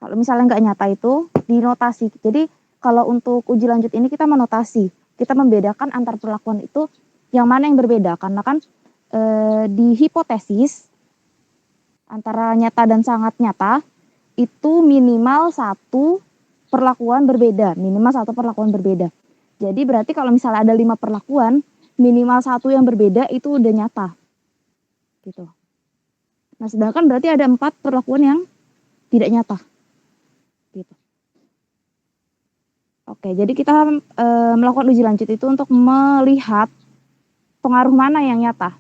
Kalau misalnya nggak nyata itu dinotasi. Jadi kalau untuk uji lanjut ini kita menotasi, kita membedakan antar perlakuan itu yang mana yang berbeda, karena kan di hipotesis antara nyata dan sangat nyata itu minimal satu perlakuan berbeda, Jadi berarti kalau misalnya ada 5 perlakuan, minimal satu yang berbeda itu udah nyata, gitu. Nah sedangkan berarti ada 4 perlakuan yang tidak nyata, gitu. Oke, jadi kita melakukan uji lanjut itu untuk melihat pengaruh mana yang nyata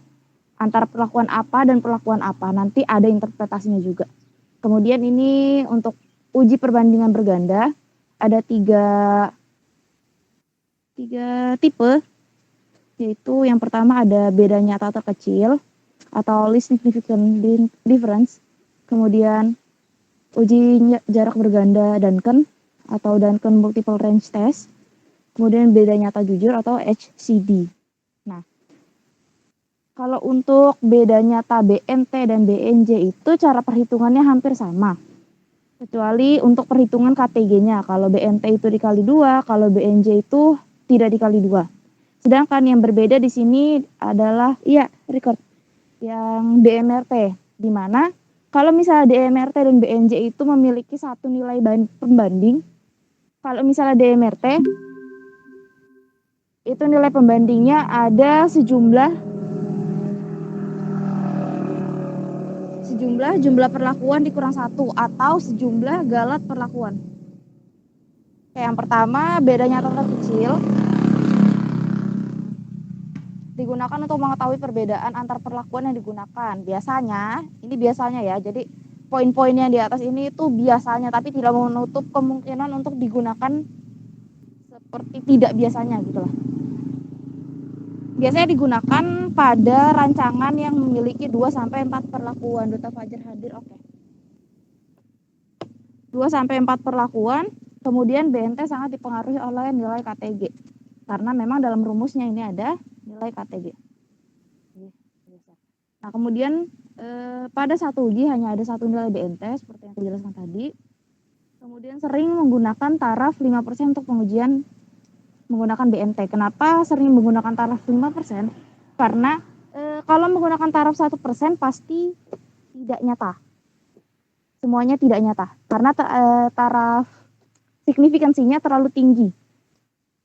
antara perlakuan apa dan perlakuan apa. Nanti ada interpretasinya juga. Kemudian ini untuk uji perbandingan berganda ada tiga tipe, yaitu yang pertama ada beda nyata terkecil atau least significant difference. Kemudian uji jarak berganda Duncan atau Duncan multiple range test. Kemudian beda nyata jujur atau HCD. Nah, kalau untuk beda nyata BNT dan BNJ itu cara perhitungannya hampir sama. Kecuali untuk perhitungan KTG-nya. Kalau BNT itu dikali 2, kalau BNJ itu tidak dikali 2. Sedangkan yang berbeda di sini adalah yang DMRT, di mana kalau misalnya DMRT dan BNJ itu memiliki satu nilai pembanding, kalau misalnya DMRT itu nilai pembandingnya ada jumlah perlakuan dikurang 1 atau sejumlah galat perlakuan. Kayak yang pertama, beda nyata terkecil digunakan untuk mengetahui perbedaan antar perlakuan yang digunakan. Biasanya ya, jadi poin-poin yang di atas ini itu biasanya, tapi tidak menutup kemungkinan untuk digunakan seperti tidak biasanya gitu lah. Biasanya digunakan pada rancangan yang memiliki 2-4 perlakuan. Duta Fajar hadir, oke. 2-4 perlakuan, kemudian BNT sangat dipengaruhi oleh nilai KTG. Karena memang dalam rumusnya ini ada nilai KTG. Nah, kemudian pada satu uji hanya ada satu nilai BNT seperti yang saya jelaskan tadi. Kemudian sering menggunakan taraf 5% untuk pengujian menggunakan BNT. Kenapa sering menggunakan taraf 5%? Karena kalau menggunakan taraf 1% pasti tidak nyata. Semuanya tidak nyata. Karena taraf signifikansinya terlalu tinggi.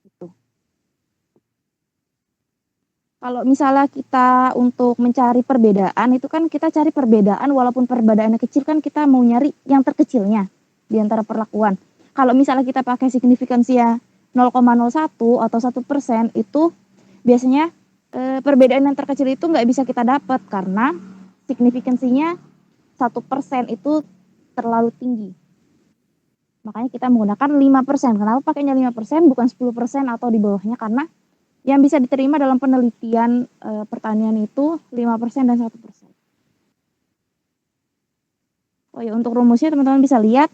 Gitu. Kalau misalnya kita untuk mencari perbedaan, itu kan kita cari perbedaan walaupun perbedaannya kecil kan kita mau nyari yang terkecilnya di antara perlakuan. Kalau misalnya kita pakai signifikansinya 0,01 atau 1% itu biasanya perbedaan yang terkecil itu nggak bisa kita dapat karena signifikansinya 1% itu terlalu tinggi. Makanya kita menggunakan 5%. Kenapa pakainya 5% bukan 10% atau di bawahnya? Karena yang bisa diterima dalam penelitian pertanian itu 5% dan 1%. Oh ya, untuk rumusnya teman-teman bisa lihat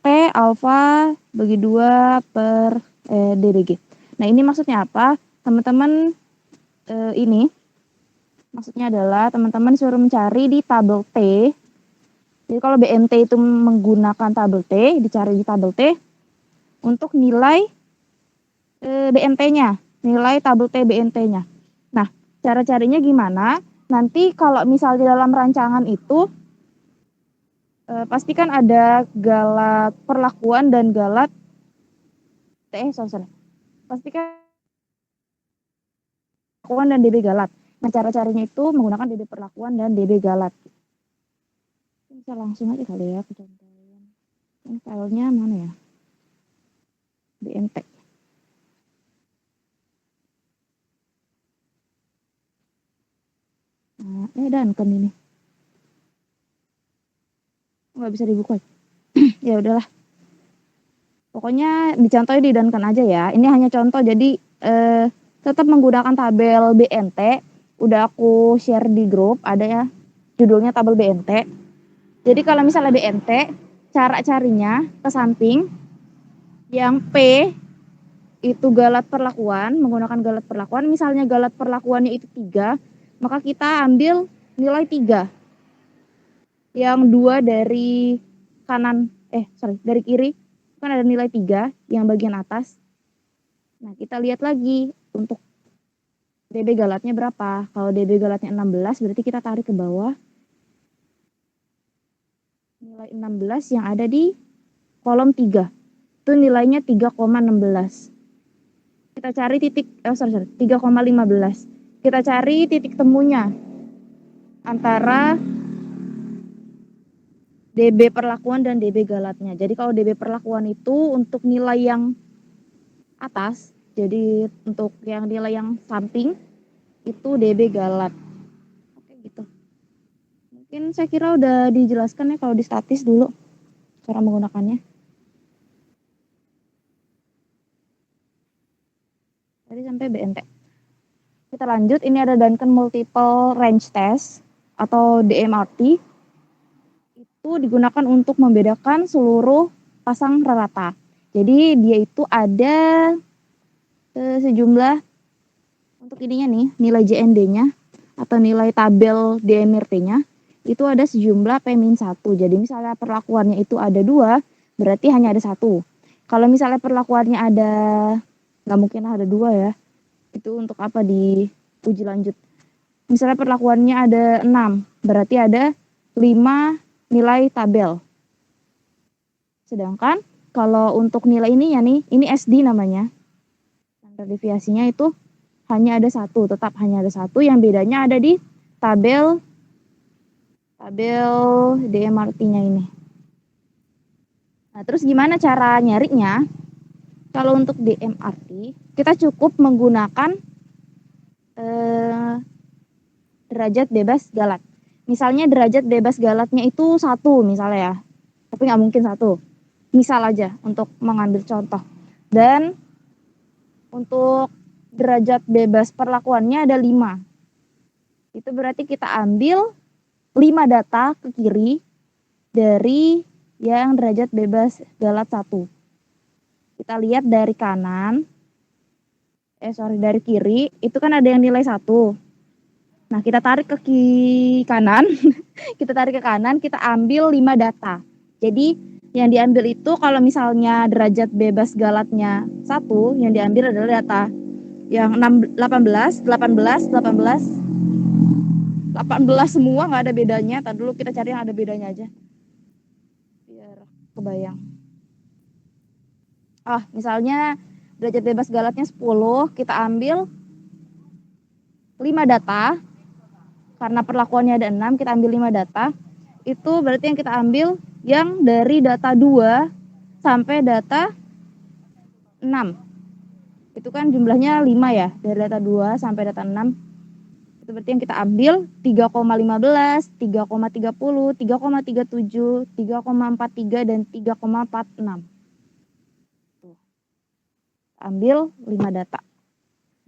P alfa bagi 2 per DBG. Nah, ini maksudnya apa? Teman-teman ini maksudnya adalah teman-teman suruh mencari di tabel T. Jadi kalau BNT itu menggunakan tabel T, dicari di tabel T untuk nilai BNT-nya, nilai tabel T BNT-nya. Nah, cara carinya gimana? Nanti kalau misalnya dalam rancangan itu pastikan ada galat perlakuan dan galat pastikan perlakuan dan DB galat. Nah, cara carinya itu menggunakan DB perlakuan dan DB galat. Bisa langsung aja kali ya kecontohan. Ini filenya mana ya? BNT. Nah, Duncan ini. Nggak bisa dibuka. Ya udahlah. Pokoknya dicontohin di Duncan aja ya. Ini hanya contoh, jadi tetap menggunakan tabel BNT. Udah aku share di grup, ada ya judulnya tabel BNT. Jadi kalau misalnya BNT, cara carinya ke samping, yang P itu galat perlakuan, menggunakan galat perlakuan. Misalnya galat perlakuannya itu 3, maka kita ambil nilai 3. Yang 2 dari kanan, dari kiri kan ada nilai 3 yang bagian atas. Nah, kita lihat lagi untuk dB galatnya berapa. Kalau dB galatnya 16 berarti kita tarik ke bawah. Nilai 16 yang ada di kolom 3. Itu nilainya 3,16. Kita cari 3,15. Kita cari titik temunya antara dB perlakuan dan dB galatnya. Jadi kalau dB perlakuan itu untuk nilai yang atas, jadi untuk yang nilai yang samping itu dB galat. Oke gitu. Mungkin saya kira udah dijelaskan ya kalau di statis dulu cara menggunakannya. Tadi sampai BNT. Kita lanjut, ini ada Duncan Multiple Range Test atau DMRT. Itu digunakan untuk membedakan seluruh pasang rata. Jadi dia itu ada sejumlah untuk ininya nih, nilai JND-nya atau nilai tabel DMRT-nya itu ada sejumlah P-1. Jadi misalnya perlakuannya itu ada 2, berarti hanya ada 1. Kalau misalnya perlakuannya ada, nggak mungkin ada 2 ya. Itu untuk apa di uji lanjut. Misalnya perlakuannya ada 6, berarti ada 5 nilai tabel. Sedangkan kalau untuk nilai ini ya nih, ini SD namanya. Standar deviasinya itu hanya ada 1, tetap hanya ada 1, yang bedanya ada di tabel DMRT-nya ini. Nah, terus gimana cara nyarinya? Kalau untuk DMRT, kita cukup menggunakan derajat bebas galat. Misalnya derajat bebas galatnya itu 1 misalnya ya. Tapi nggak mungkin 1. Misal aja untuk mengambil contoh. Dan untuk derajat bebas perlakuannya ada 5. Itu berarti kita ambil 5 data ke kiri dari yang derajat bebas galat 1. Kita lihat dari kanan, dari kiri, itu kan ada yang nilai 1. Nah, kita tarik ke kanan, kita tarik ke kanan, kita ambil 5 data. Jadi, yang diambil itu kalau misalnya derajat bebas galatnya 1, yang diambil adalah data yang 18 semua, nggak ada bedanya. Tadi dulu kita cari yang ada bedanya aja. Biar kebayang. Misalnya derajat bebas galatnya 10, kita ambil 5 data. Karena perlakuannya ada 6, kita ambil 5 data. Itu berarti yang kita ambil yang dari data 2 sampai data 6. Itu kan jumlahnya 5 ya, dari data 2 sampai data 6. Itu berarti yang kita ambil 3,15, 3,30, 3,37, 3,43, dan 3,46. Ambil 5 data.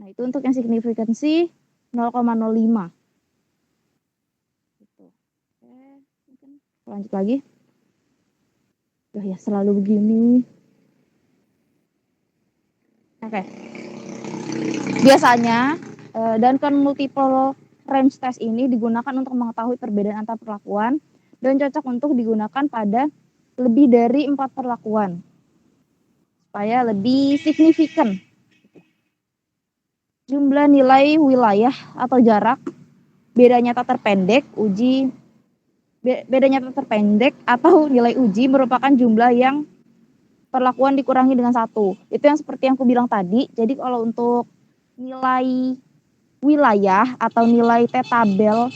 Nah, itu untuk yang signifikansi 0,05. Lanjut lagi. Ya selalu begini. Oke. Biasanya Duncan Multiple Range Test ini digunakan untuk mengetahui perbedaan antar perlakuan dan cocok untuk digunakan pada lebih dari 4 perlakuan supaya lebih signifikan. Jumlah nilai wilayah atau jarak, beda nyata terpendek, beda nyata terpendek atau nilai uji merupakan jumlah yang perlakuan dikurangi dengan 1. Itu yang seperti yang aku bilang tadi. Jadi kalau untuk nilai wilayah atau nilai tabel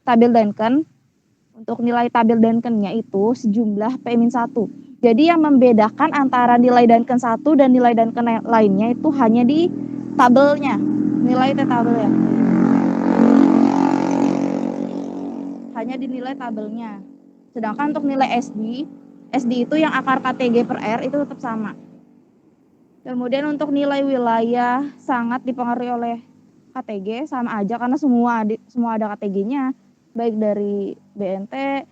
Duncan, untuk nilai tabel Duncan-nya itu sejumlah P-1. Jadi yang membedakan antara nilai Duncan 1 dan nilai Duncan lainnya itu hanya di tabelnya, nilai tabelnya. Hanya di nilai tabelnya. Sedangkan untuk nilai SD itu yang akar KTG per R itu tetap sama. Kemudian untuk nilai wilayah sangat dipengaruhi oleh KTG, sama aja karena semua ada KTG-nya, baik dari BNT,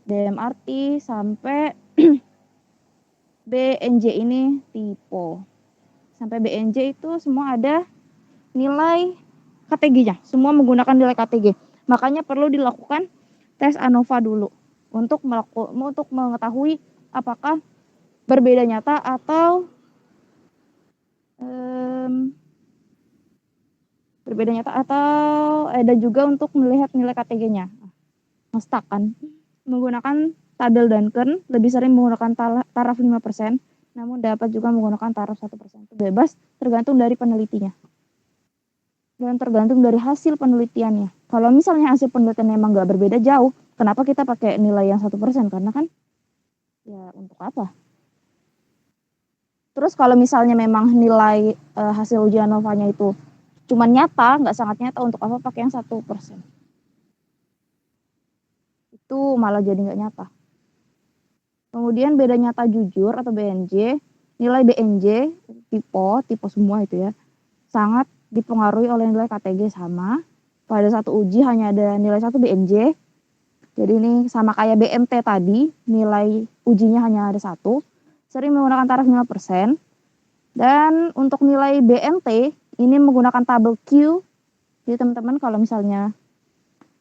DMRT sampai BNJ ini tipe. Sampai BNJ itu semua ada nilai KTG-nya, semua menggunakan nilai KTG. Makanya perlu dilakukan tes ANOVA dulu untuk mengetahui apakah berbeda nyata atau berbeda nyata atau dan juga untuk melihat nilai KTG-nya. Ngestak kan. Menggunakan tabel Duncan, lebih sering menggunakan taraf 5%, namun dapat juga menggunakan taraf 1%. Itu bebas, tergantung dari penelitinya. Dan tergantung dari hasil penelitiannya. Kalau misalnya hasil penelitian emang nggak berbeda jauh, kenapa kita pakai nilai yang 1%? Karena kan, ya untuk apa? Terus kalau misalnya memang nilai hasil uji ANOVA-nya itu cuma nyata, nggak sangat nyata, untuk apa pakai yang 1%? Itu malah jadi nggak nyata. Kemudian beda nyata jujur atau BNJ, nilai BNJ, tipe semua itu ya, sangat dipengaruhi oleh nilai KTG sama. Pada satu uji hanya ada nilai 1 BNJ, jadi ini sama kayak BMT tadi, nilai ujinya hanya ada 1, sering menggunakan taraf 5%. Dan untuk nilai BMT, ini menggunakan tabel Q. Jadi teman-teman kalau misalnya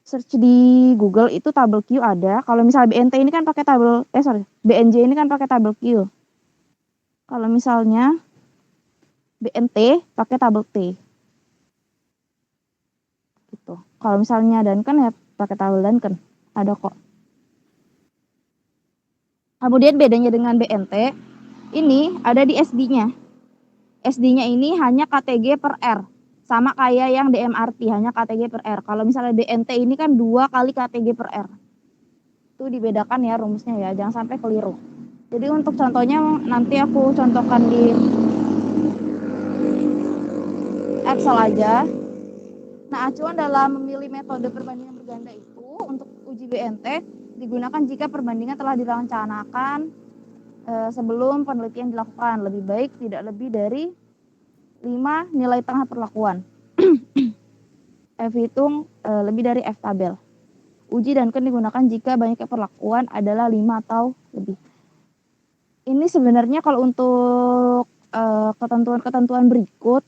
search di Google itu tabel Q ada. Kalau misalnya BNT ini kan pakai tabel, BNJ ini kan pakai tabel Q. Kalau misalnya BNT pakai tabel T. Gitu. Kalau misalnya Duncan ya pakai tabel Duncan. Ada kok. Kemudian bedanya dengan BNT, ini ada di SD-nya. SD-nya ini hanya KTG per R. Sama kayak yang DMRT, hanya KTG per R. Kalau misalnya BNT ini kan 2 kali KTG per R. Itu dibedakan ya rumusnya ya, jangan sampai keliru. Jadi untuk contohnya nanti aku contohkan di Excel aja. Nah, acuan dalam memilih metode perbandingan berganda itu untuk uji BNT digunakan jika perbandingan telah direncanakan sebelum penelitian dilakukan. Lebih baik tidak lebih dari 5 nilai tengah perlakuan. F hitung lebih dari F tabel. Uji dan digunakan jika banyaknya perlakuan adalah 5 atau lebih. Ini sebenarnya kalau untuk ketentuan-ketentuan berikut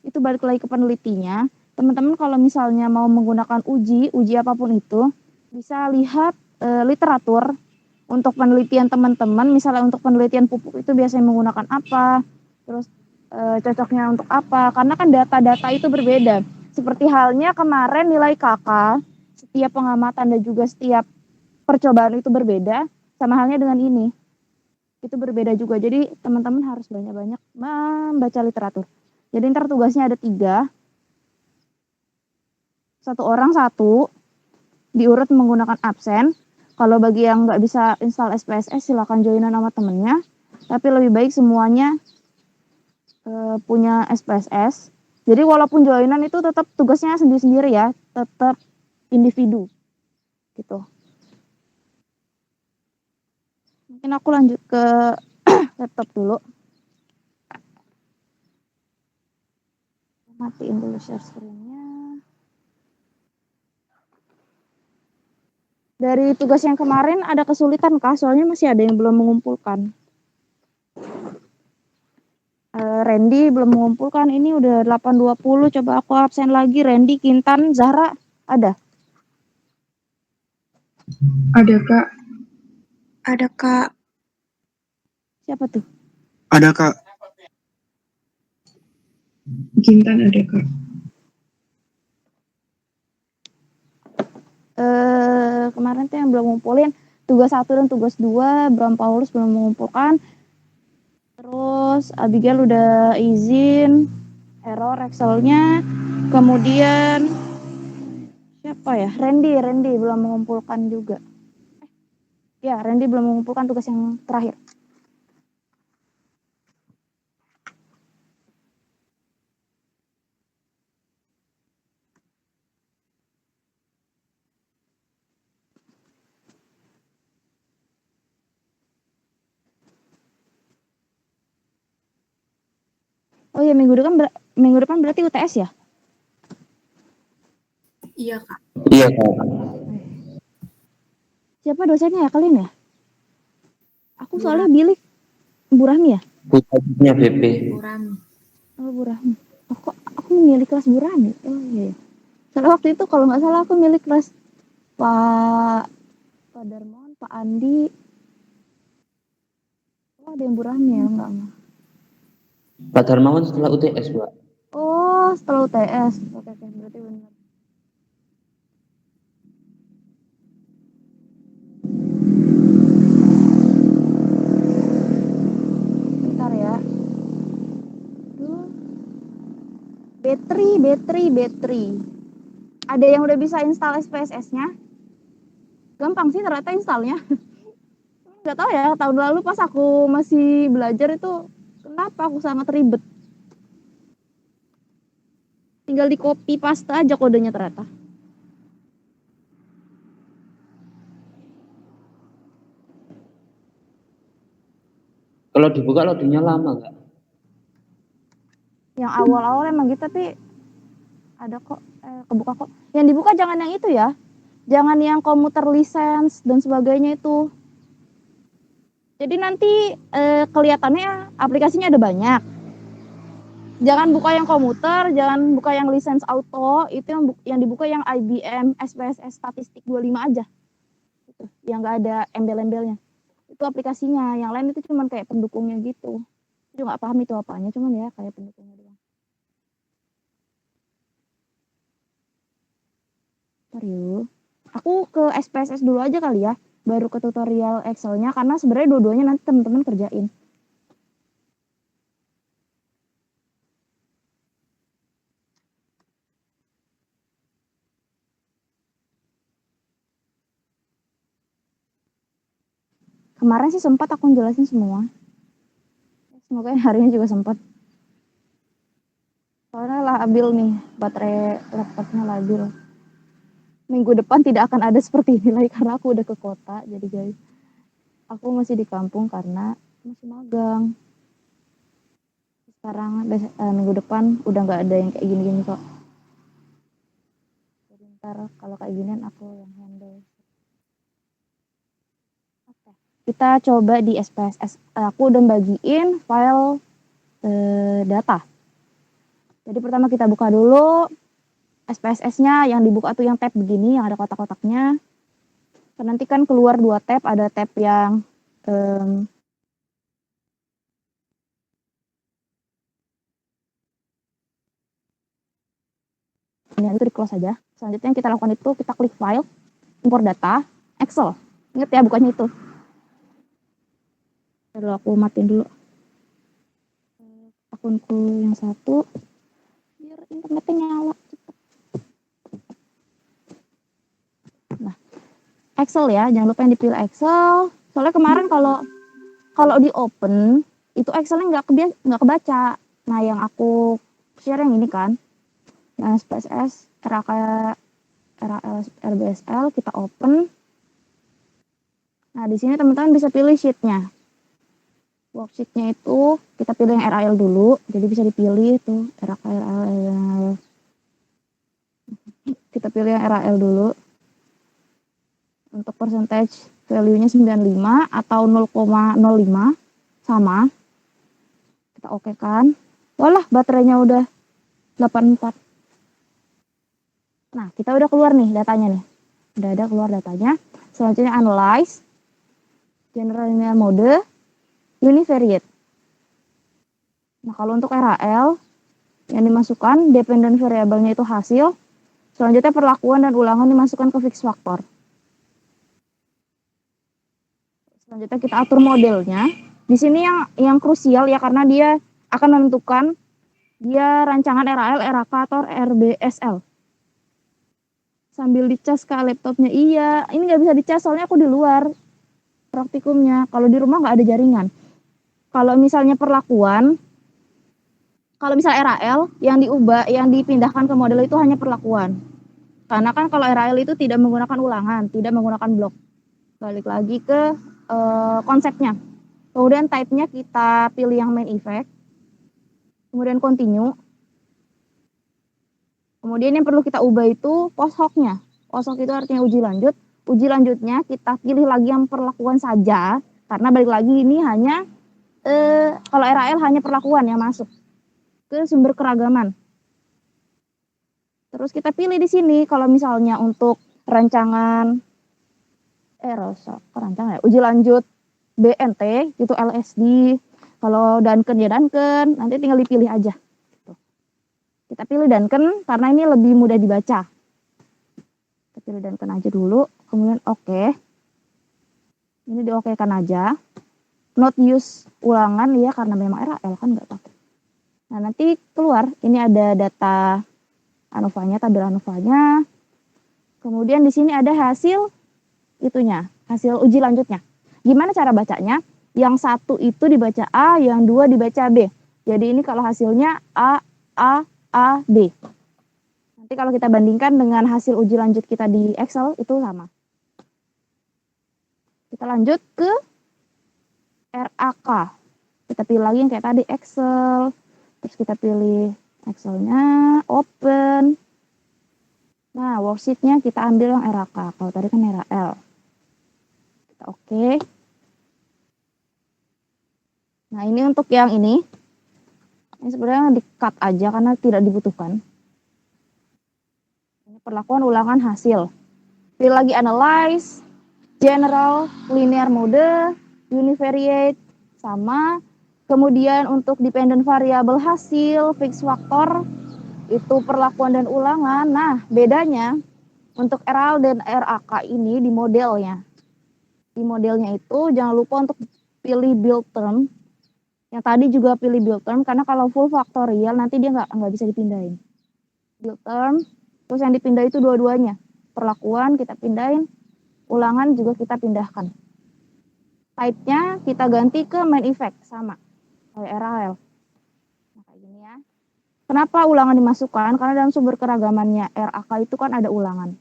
itu balik lagi ke penelitinya. Teman-teman kalau misalnya mau menggunakan uji apapun itu, bisa lihat literatur untuk penelitian teman-teman. Misalnya untuk penelitian pupuk itu biasanya menggunakan apa, terus cocoknya untuk apa, karena kan data-data itu berbeda. Seperti halnya kemarin nilai KK, setiap pengamatan dan juga setiap percobaan itu berbeda, sama halnya dengan ini. Itu berbeda juga, jadi teman-teman harus banyak-banyak membaca literatur. Jadi ntar tugasnya ada 3, 1 orang 1, diurut menggunakan absen. Kalau bagi yang nggak bisa install SPSS silakan joinan sama temennya, tapi lebih baik semuanya punya SPSS. Jadi walaupun joinan itu tetap tugasnya sendiri-sendiri ya, tetap individu gitu. Mungkin aku lanjut ke laptop dulu. Matiin dulu share screen-nya. Dari tugas yang kemarin ada kesulitan kah? Soalnya masih ada yang belum mengumpulkan. Randy belum mengumpulkan, ini udah 8.20, coba aku absen lagi. Randy, Kintan, Zahra, ada? Ada Kak. Ada Kak. Siapa tuh? Ada Kak. Kintan ada Kak. Kemarin tuh yang belum ngumpulin tugas 1 dan tugas 2, Bram Paulus belum mengumpulkan. Terus Abigail udah izin, error Excelnya. Kemudian siapa ya? Randy belum mengumpulkan juga. Ya, Randy belum mengumpulkan tugas yang terakhir. Oh ya, minggu depan berarti UTS ya? Iya Kak. Iya Kak. Siapa dosennya ya kalian ya? Aku soalnya bilik Bu Rahmi ya? Punya BP. Bu Rahmi. Oh, Bu Rahmi. Aku milih kelas Bu Rahmi. Oh iya. Soalnya waktu itu kalau nggak salah aku milih kelas Pak Darmawan, Pak Andi, ada yang Bu Rahmi ya, enggak mah. Pak Darmawan setelah UTS, Mbak. Oh, setelah UTS. Oke, berarti benar. Bentar ya. Aduh. Battery. Ada yang udah bisa install SPSS-nya? Gampang sih ternyata installnya. Nggak tahu ya, tahun lalu pas aku masih belajar itu kenapa aku sangat ribet. Tinggal di copy paste aja kodenya ternyata. Kalau dibuka loadingnya lama nggak? Yang awal-awal emang gitu, tapi ada kok, kebuka kok. Yang dibuka jangan yang itu ya. Jangan yang komuter lisensi dan sebagainya itu. Jadi nanti kelihatannya aplikasinya ada banyak. Jangan buka yang komuter, jangan buka yang lisensi auto, itu yang dibuka yang IBM SPSS statistik 25 aja. Gitu. Yang nggak ada embel-embelnya. Itu aplikasinya, yang lain itu cuman kayak pendukungnya gitu. Aku nggak paham itu apanya, cuman ya kayak pendukungnya doang. Ntar yuk. Aku ke SPSS dulu aja kali ya, baru ke tutorial Excel-nya, karena sebenarnya dua-duanya nanti teman-teman kerjain. Kemarin sih sempat aku jelasin semua. Semoga hari ini juga sempat. Soalnya labil nih, baterai laptopnya labil. Minggu depan tidak akan ada seperti ini lagi karena aku udah ke kota. Jadi guys, aku masih di kampung karena masih magang. Sekarang minggu depan udah nggak ada yang kayak gini-gini kok. Jadi ntar kalau kayak ginian aku yang handle. Oke. Kita coba di SPSS. Aku udah bagiin file data. Jadi pertama kita buka dulu SPSS-nya, yang dibuka tuh yang tab begini, yang ada kotak-kotaknya. Nanti kan keluar 2 tab, ada tab yang ini itu di close aja. Selanjutnya yang kita lakukan itu kita klik file, import data, Excel. Ingat ya bukannya itu. Lalu aku matiin dulu akunku yang satu biar internetnya nyala. Nah, Excel ya, jangan lupa yang dipilih Excel. Soalnya kemarin kalau di open itu Excelnya nggak kebaca. Nah, yang aku share yang ini kan, yang SPSS, RAK, RAL, RBSL, kita open. Nah, di sini teman-teman bisa pilih sheet-nya. Worksheet-nya itu kita pilih yang RAL dulu, jadi bisa dipilih tuh RAK, RAL. Kita pilih yang RAL dulu. Untuk percentage value-nya 95 atau 0,05 sama. Kita oke kan. Walah, baterainya udah 84. Nah, kita udah keluar nih datanya nih. Udah ada keluar datanya. Selanjutnya analyze, general linear mode, univariate. Nah, kalau untuk RAL yang dimasukkan dependent variable-nya itu hasil. Selanjutnya perlakuan dan ulangan dimasukkan ke fix factor. Selanjutnya kita atur modelnya. Di sini yang krusial ya karena dia akan menentukan dia rancangan RAL, RAK atau RBSL. Sambil dicas ke laptopnya. Iya, ini nggak bisa dicas soalnya aku di luar praktikumnya. Kalau di rumah nggak ada jaringan. Kalau misalnya perlakuan, kalau misalnya RAL yang diubah, yang dipindahkan ke model itu hanya perlakuan. Karena kan kalau RAL itu tidak menggunakan ulangan, tidak menggunakan blok. Balik lagi ke konsepnya. Kemudian type-nya kita pilih yang main effect. Kemudian continue. Kemudian yang perlu kita ubah itu post hoc-nya. Post hoc itu artinya uji lanjut. Uji lanjutnya kita pilih lagi yang perlakuan saja. Karena balik lagi ini hanya kalau RAL hanya perlakuan yang masuk ke sumber keragaman. Terus kita pilih di sini kalau misalnya untuk rancangan rancangan ya, uji lanjut BNT itu LSD. Kalau Duncan ya Duncan, nanti tinggal dipilih aja. Gitu. Kita pilih Duncan karena ini lebih mudah dibaca. Kita pilih Duncan aja dulu, kemudian oke. Ini diokekan aja. Not use ulangan ya karena memang RAL kan nggak pakai. Nah nanti keluar ini ada data ANOVA-nya, tabel ANOVA-nya. Kemudian di sini ada hasil itunya, hasil uji lanjutnya. Gimana cara bacanya? Yang satu itu dibaca A, yang dua dibaca B. Jadi ini kalau hasilnya A, B. Nanti kalau kita bandingkan dengan hasil uji lanjut kita di Excel itu sama. Kita lanjut ke RAK. Kita pilih lagi yang kayak tadi Excel. Terus kita pilih Excelnya, open. Nah, worksheet-nya kita ambil yang RAK. Kalau tadi kan RAL. Kita oke. Nah, ini untuk yang ini. Ini sebenarnya di-cut aja karena tidak dibutuhkan. Ini perlakuan ulangan hasil. Pilih lagi analyze, general, linear mode, univariate, sama. Kemudian untuk dependent variable hasil, fixed factor, itu perlakuan dan ulangan. Nah, bedanya untuk RAL dan RAK ini di modelnya. Di modelnya itu jangan lupa untuk pilih build term. Yang tadi juga pilih build term karena kalau full factorial nanti dia nggak bisa dipindahin. Build term, terus yang dipindah itu dua-duanya. Perlakuan kita pindahin, ulangan juga kita pindahkan. Type-nya kita ganti ke main effect sama kayak RAL. Nah, kayak gini ya. Kenapa ulangan dimasukkan? Karena dalam sumber keragamannya RAK itu kan ada ulangan.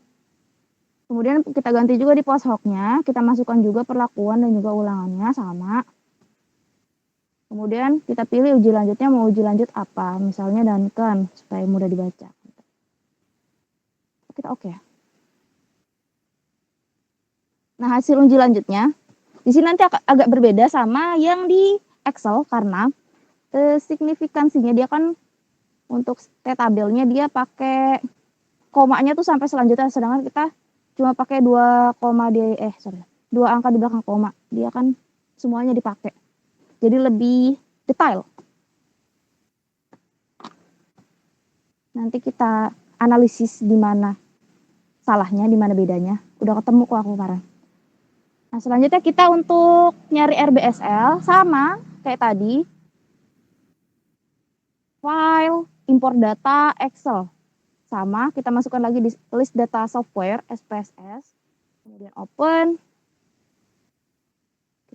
Kemudian kita ganti juga di post hoc-nya, kita masukkan juga perlakuan dan juga ulangannya sama. Kemudian kita pilih uji lanjutnya mau uji lanjut apa, misalnya Duncan supaya mudah dibaca. Kita oke. Nah, hasil uji lanjutnya di sini nanti agak berbeda sama yang di Excel karena signifikansinya dia kan untuk tabelnya dia pakai komanya tuh sampai selanjutnya, sedangkan kita cuma pakai 2 angka di belakang koma. Dia kan semuanya dipakai. Jadi lebih detail. Nanti kita analisis di mana salahnya, di mana bedanya. Udah ketemu kok aku sekarang. Nah, selanjutnya kita untuk nyari RBSL sama kayak tadi. File, import data, Excel. Sama, kita masukkan lagi di list data software, SPSS. Kemudian open.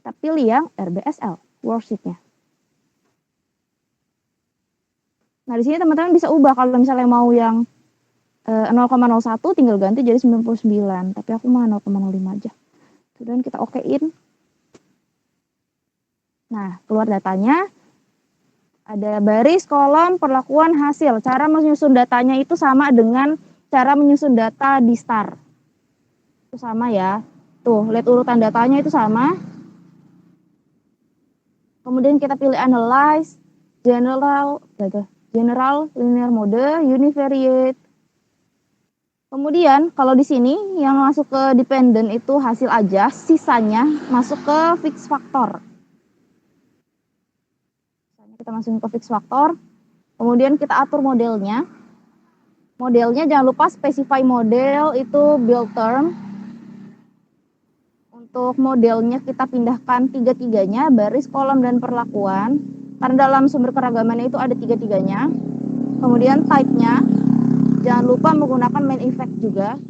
Kita pilih yang RBSL, worksheet-nya. Nah, di sini teman-teman bisa ubah kalau misalnya mau yang 0,01 tinggal ganti jadi 99, tapi aku mau 0,05 aja. Kemudian kita okein. Nah, keluar datanya. Ada baris, kolom, perlakuan, hasil. Cara menyusun datanya itu sama dengan cara menyusun data di STAR. Itu sama ya. Tuh, lihat urutan datanya itu sama. Kemudian kita pilih analyze, general, linear mode, univariate. Kemudian kalau di sini yang masuk ke dependent itu hasil aja, sisanya masuk ke fixed factor. Kita masukin ke fixed factor. Kemudian kita atur modelnya. Modelnya jangan lupa specify model itu build term. Untuk modelnya kita pindahkan tiga-tiganya, baris, kolom, dan perlakuan. Karena dalam sumber keragamannya itu ada tiga-tiganya. Kemudian type-nya, jangan lupa menggunakan main effect juga.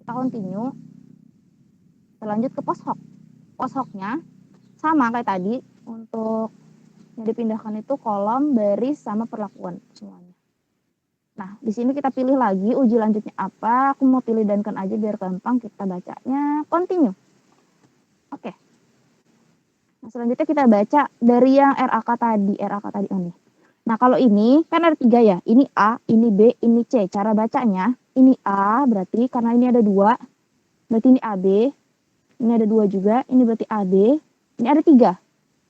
Kita continue. Kita lanjut ke post hoc. Post hoc-nya sama kayak tadi. Untuk yang dipindahkan itu kolom, baris, sama perlakuan semuanya. Nah, di sini kita pilih lagi uji lanjutnya apa. Aku mau pilih Duncan aja biar gampang kita bacanya. Continue. Oke. Nah, selanjutnya kita baca dari yang RAK tadi. Ini. Nah, kalau ini kan ada 3 ya. Ini A, ini B, ini C. Cara bacanya, ini A berarti karena ini ada 2. Berarti ini AB. Ini ada 2 juga. Ini berarti AB. Ini ada 3.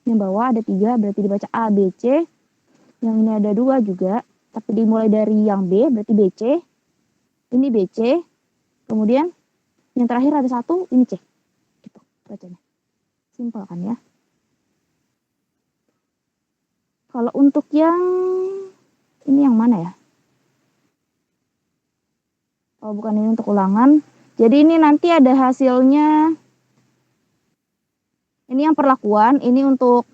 Yang bawah ada 3 berarti dibaca A, B, C. Yang ini ada 2 juga. Tapi dimulai dari yang B berarti BC. Ini BC. Kemudian yang terakhir ada 1, ini C. Gitu bacanya. Simpel kan ya. Kalau untuk yang ini yang mana ya? Oh, bukan, ini untuk ulangan. Jadi ini nanti ada hasilnya. Ini yang perlakuan, ini untuk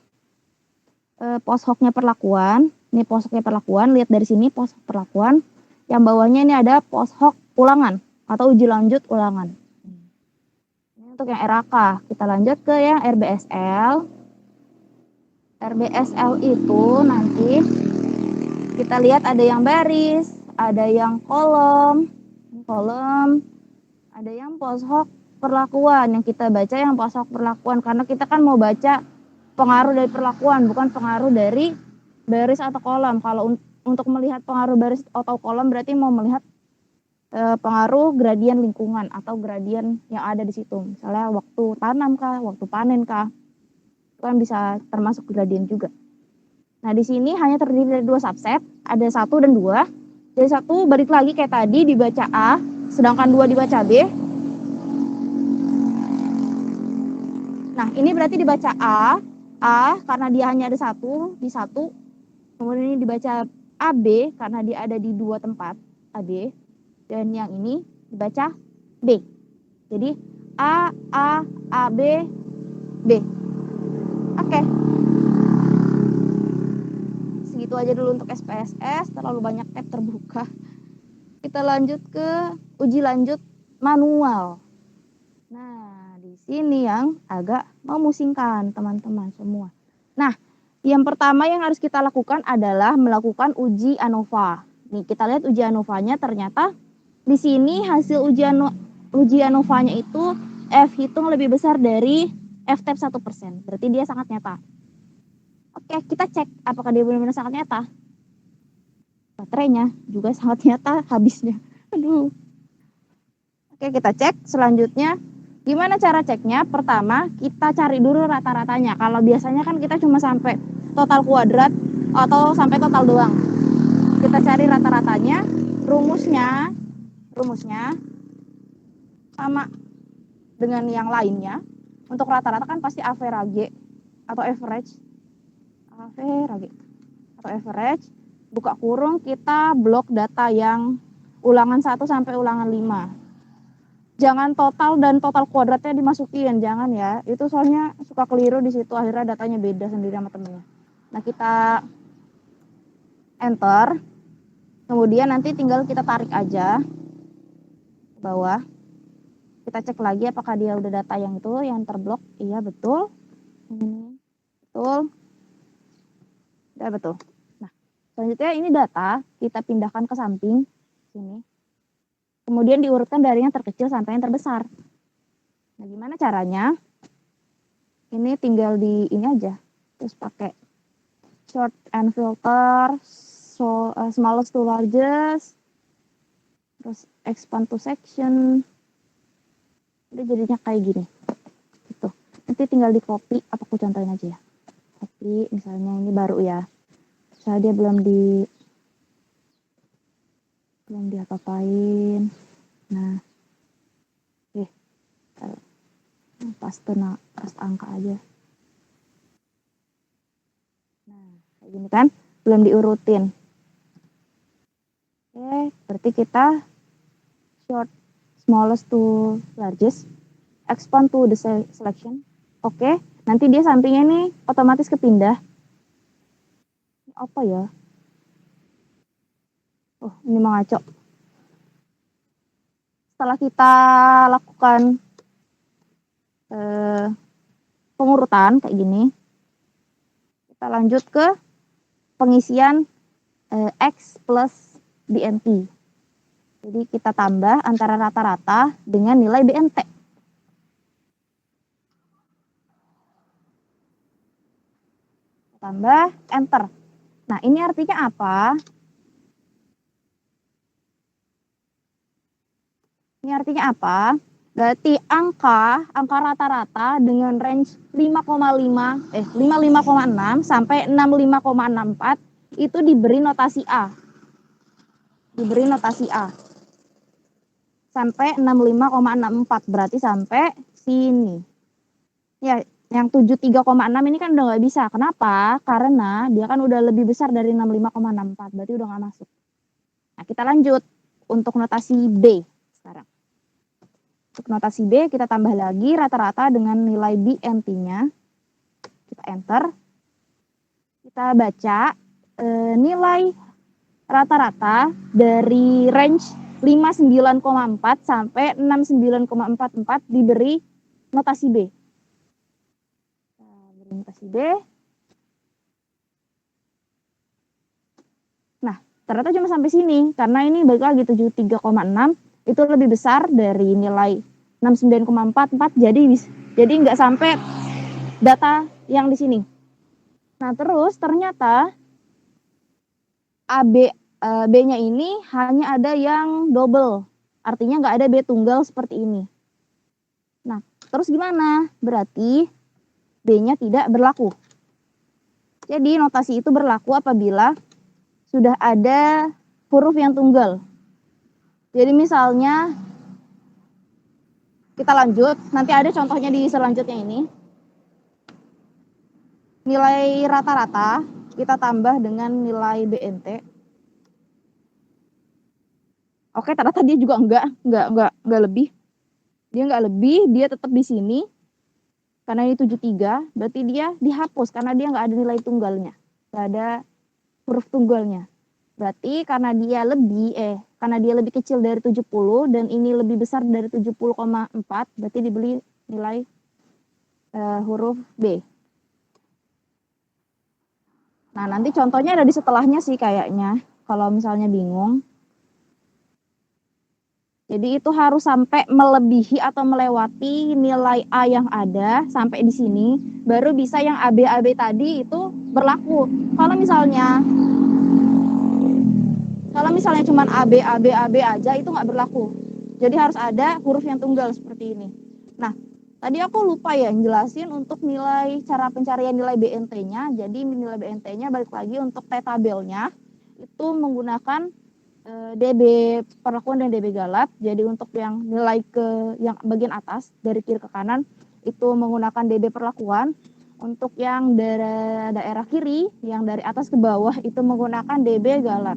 post hoc-nya perlakuan. Ini post hoc-nya perlakuan, lihat dari sini post hoc perlakuan. Yang bawahnya ini ada post hoc ulangan atau uji lanjut ulangan. Ini untuk yang RAK. Kita lanjut ke yang RBSL. RBSL itu nanti kita lihat ada yang baris, ada yang kolom, ada yang post hoc perlakuan. Yang kita baca yang post hoc perlakuan karena kita kan mau baca pengaruh dari perlakuan, bukan pengaruh dari baris atau kolom. Kalau untuk melihat pengaruh baris atau kolom berarti mau melihat pengaruh gradien lingkungan atau gradien yang ada di situ. Misalnya waktu tanam kah, waktu panen kah, itu kan bisa termasuk gradien juga. Nah, di sini hanya terdiri dari 2 subset, ada 1 dan 2. Jadi 1 balik lagi kayak tadi dibaca A, sedangkan 2 dibaca B. Nah, ini berarti dibaca A karena dia hanya ada 1 di 1. Kemudian ini dibaca AB karena dia ada di 2 tempat, AB. Dan yang ini dibaca B. Jadi A, B, B. Oke. Segitu aja dulu untuk SPSS, terlalu banyak tab terbuka. Kita lanjut ke uji lanjut manual. Nah, di sini yang agak memusingkan teman-teman semua. Nah, yang pertama yang harus kita lakukan adalah melakukan uji ANOVA. Nih, kita lihat uji ANOVA-nya ternyata di sini hasil uji ANOVA-nya itu F hitung lebih besar dari F tab 1%. Berarti dia sangat nyata. Oke, kita cek apakah dia benar-benar sangat nyata. Baterainya juga sangat nyata habisnya. Aduh. Oke, kita cek. Selanjutnya, gimana cara ceknya? Pertama, kita cari dulu rata-ratanya. Kalau biasanya kan kita cuma sampai total kuadrat atau sampai total doang. Kita cari rata-ratanya. Rumusnya sama dengan yang lainnya. Untuk rata-rata kan pasti average atau average. Buka kurung, kita blok data yang ulangan 1 sampai ulangan 5. Jangan total dan total kuadratnya dimasukin, jangan ya. Itu soalnya suka keliru di situ, akhirnya datanya beda sendiri sama temennya. Nah, kita enter. Kemudian nanti tinggal kita tarik aja ke bawah. Kita cek lagi apakah dia udah data yang itu yang terblok. Iya, betul. Betul. Ya, betul. Nah, selanjutnya ini data kita pindahkan ke samping sini. Kemudian diurutkan dari yang terkecil sampai yang terbesar. Nah, gimana caranya? Ini tinggal di ini aja. Terus pakai sort and filter, smallest to largest, terus expand to section. Udah jadinya kayak gini. Gitu. Nanti tinggal di copy, apa aku contohin aja ya. Copy, misalnya ini baru ya. Soalnya dia belum diapa-apain. Nah, paste angka aja. Nah, kayak gini kan, belum diurutin. Oke, berarti kita sort smallest to largest, expand to the selection. Oke, nanti dia sampingnya nih otomatis kepindah. Apa ya? Oh, ini mengaco. Setelah kita lakukan pengurutan kayak gini, kita lanjut ke pengisian X plus BNT. Jadi kita tambah antara rata-rata dengan nilai BNT. Tambah, enter. Nah, ini artinya apa? Ini artinya apa? Berarti angka rata-rata dengan range 55,6 sampai 65,64 itu diberi notasi A. Diberi notasi A. Sampai 65,64 berarti sampai sini. Ya, Yang 73,6 ini kan udah nggak bisa. Kenapa? Karena dia kan udah lebih besar dari 65,64. Berarti udah nggak masuk. Nah, kita lanjut untuk notasi B sekarang. Untuk notasi B, kita tambah lagi rata-rata dengan nilai BNT-nya. Kita enter. Kita baca nilai rata-rata dari range 59,4 sampai 69,44 diberi notasi B. Notasi B. Nah, ternyata cuma sampai sini karena ini balik lagi 73,6 itu lebih besar dari nilai 69,44 jadi nggak sampai data yang di sini. Nah, terus ternyata B-nya ini hanya ada yang double. Artinya nggak ada B tunggal seperti ini. Nah, terus gimana? Berarti B-nya tidak berlaku. Jadi notasi itu berlaku apabila sudah ada huruf yang tunggal. Jadi misalnya kita lanjut, nanti ada contohnya di selanjutnya ini. Nilai rata-rata kita tambah dengan nilai BNT. Oke, ternyata dia juga enggak lebih. Dia enggak lebih, dia tetap di sini. Karena ini 73, berarti dia dihapus karena dia enggak ada nilai tunggalnya. Enggak ada huruf tunggalnya. Berarti karena dia lebih kecil dari 70 dan ini lebih besar dari 70,4, berarti diberi nilai huruf B. Nah, nanti contohnya ada di setelahnya sih kayaknya, kalau misalnya bingung. Jadi itu harus sampai melebihi atau melewati nilai A yang ada sampai di sini, baru bisa yang AB tadi itu berlaku. Kalau misalnya cuma AB aja itu nggak berlaku. Jadi harus ada huruf yang tunggal seperti ini. Nah, tadi aku lupa ya jelasin untuk cara pencarian nilai BNT-nya. Jadi nilai BNT-nya balik lagi untuk T-tabelnya itu menggunakan DB perlakuan dan DB galat. Jadi untuk yang nilai yang bagian atas dari kiri ke kanan itu menggunakan DB perlakuan. Untuk yang dari daerah kiri, yang dari atas ke bawah itu menggunakan DB galat.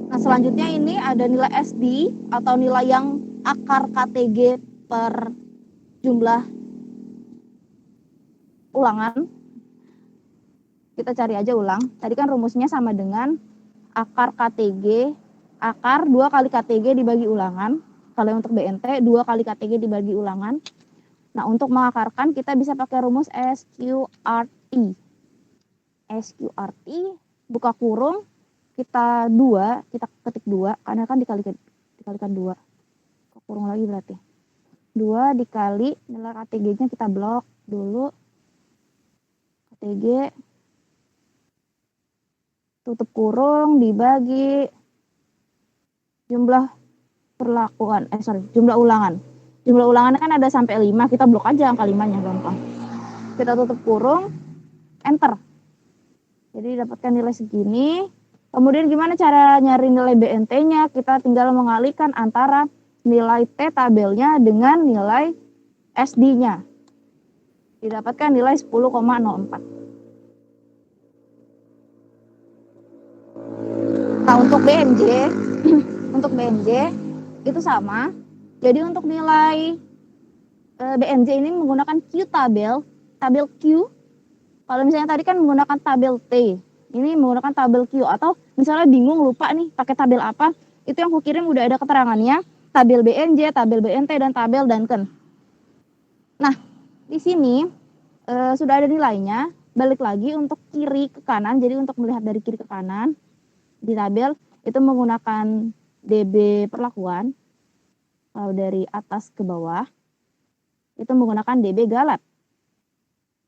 Nah, selanjutnya ini ada nilai SD atau nilai yang akar KTG per jumlah ulangan. Kita cari aja ulang. Tadi kan rumusnya sama dengan akar KTG, akar 2 kali KTG dibagi ulangan. Kalau untuk BNT 2 kali KTG dibagi ulangan. Nah, untuk mengakarkan kita bisa pakai rumus SQRT. SQRT buka kurung, kita ketik 2 karena kan dikalikan 2. Buka kurung lagi berarti. 2 dikali nilai KTG-nya kita blok dulu. KTG tutup kurung dibagi jumlah ulangan. Jumlah ulangan kan ada sampai 5, kita blok aja angka 5-nya gampang. Kita tutup kurung, enter. Jadi dapatkan nilai segini. Kemudian gimana cara nyari nilai BNT-nya? Kita tinggal mengalihkan antara nilai T-tabelnya dengan nilai SD-nya. Didapatkan nilai 10,04. Nah, untuk BNJ itu sama. Jadi untuk nilai BNJ ini menggunakan Q-tabel, tabel Q. Kalau misalnya tadi kan menggunakan tabel T, ini menggunakan tabel Q. Atau misalnya bingung lupa nih pakai tabel apa, itu yang kukirim udah ada keterangannya, tabel BNJ, tabel BNT, dan tabel Duncan. Nah, di sini sudah ada nilainya. Balik lagi untuk kiri ke kanan, jadi untuk melihat dari kiri ke kanan, di tabel itu menggunakan DB perlakuan. Kalau dari atas ke bawah itu menggunakan DB galat.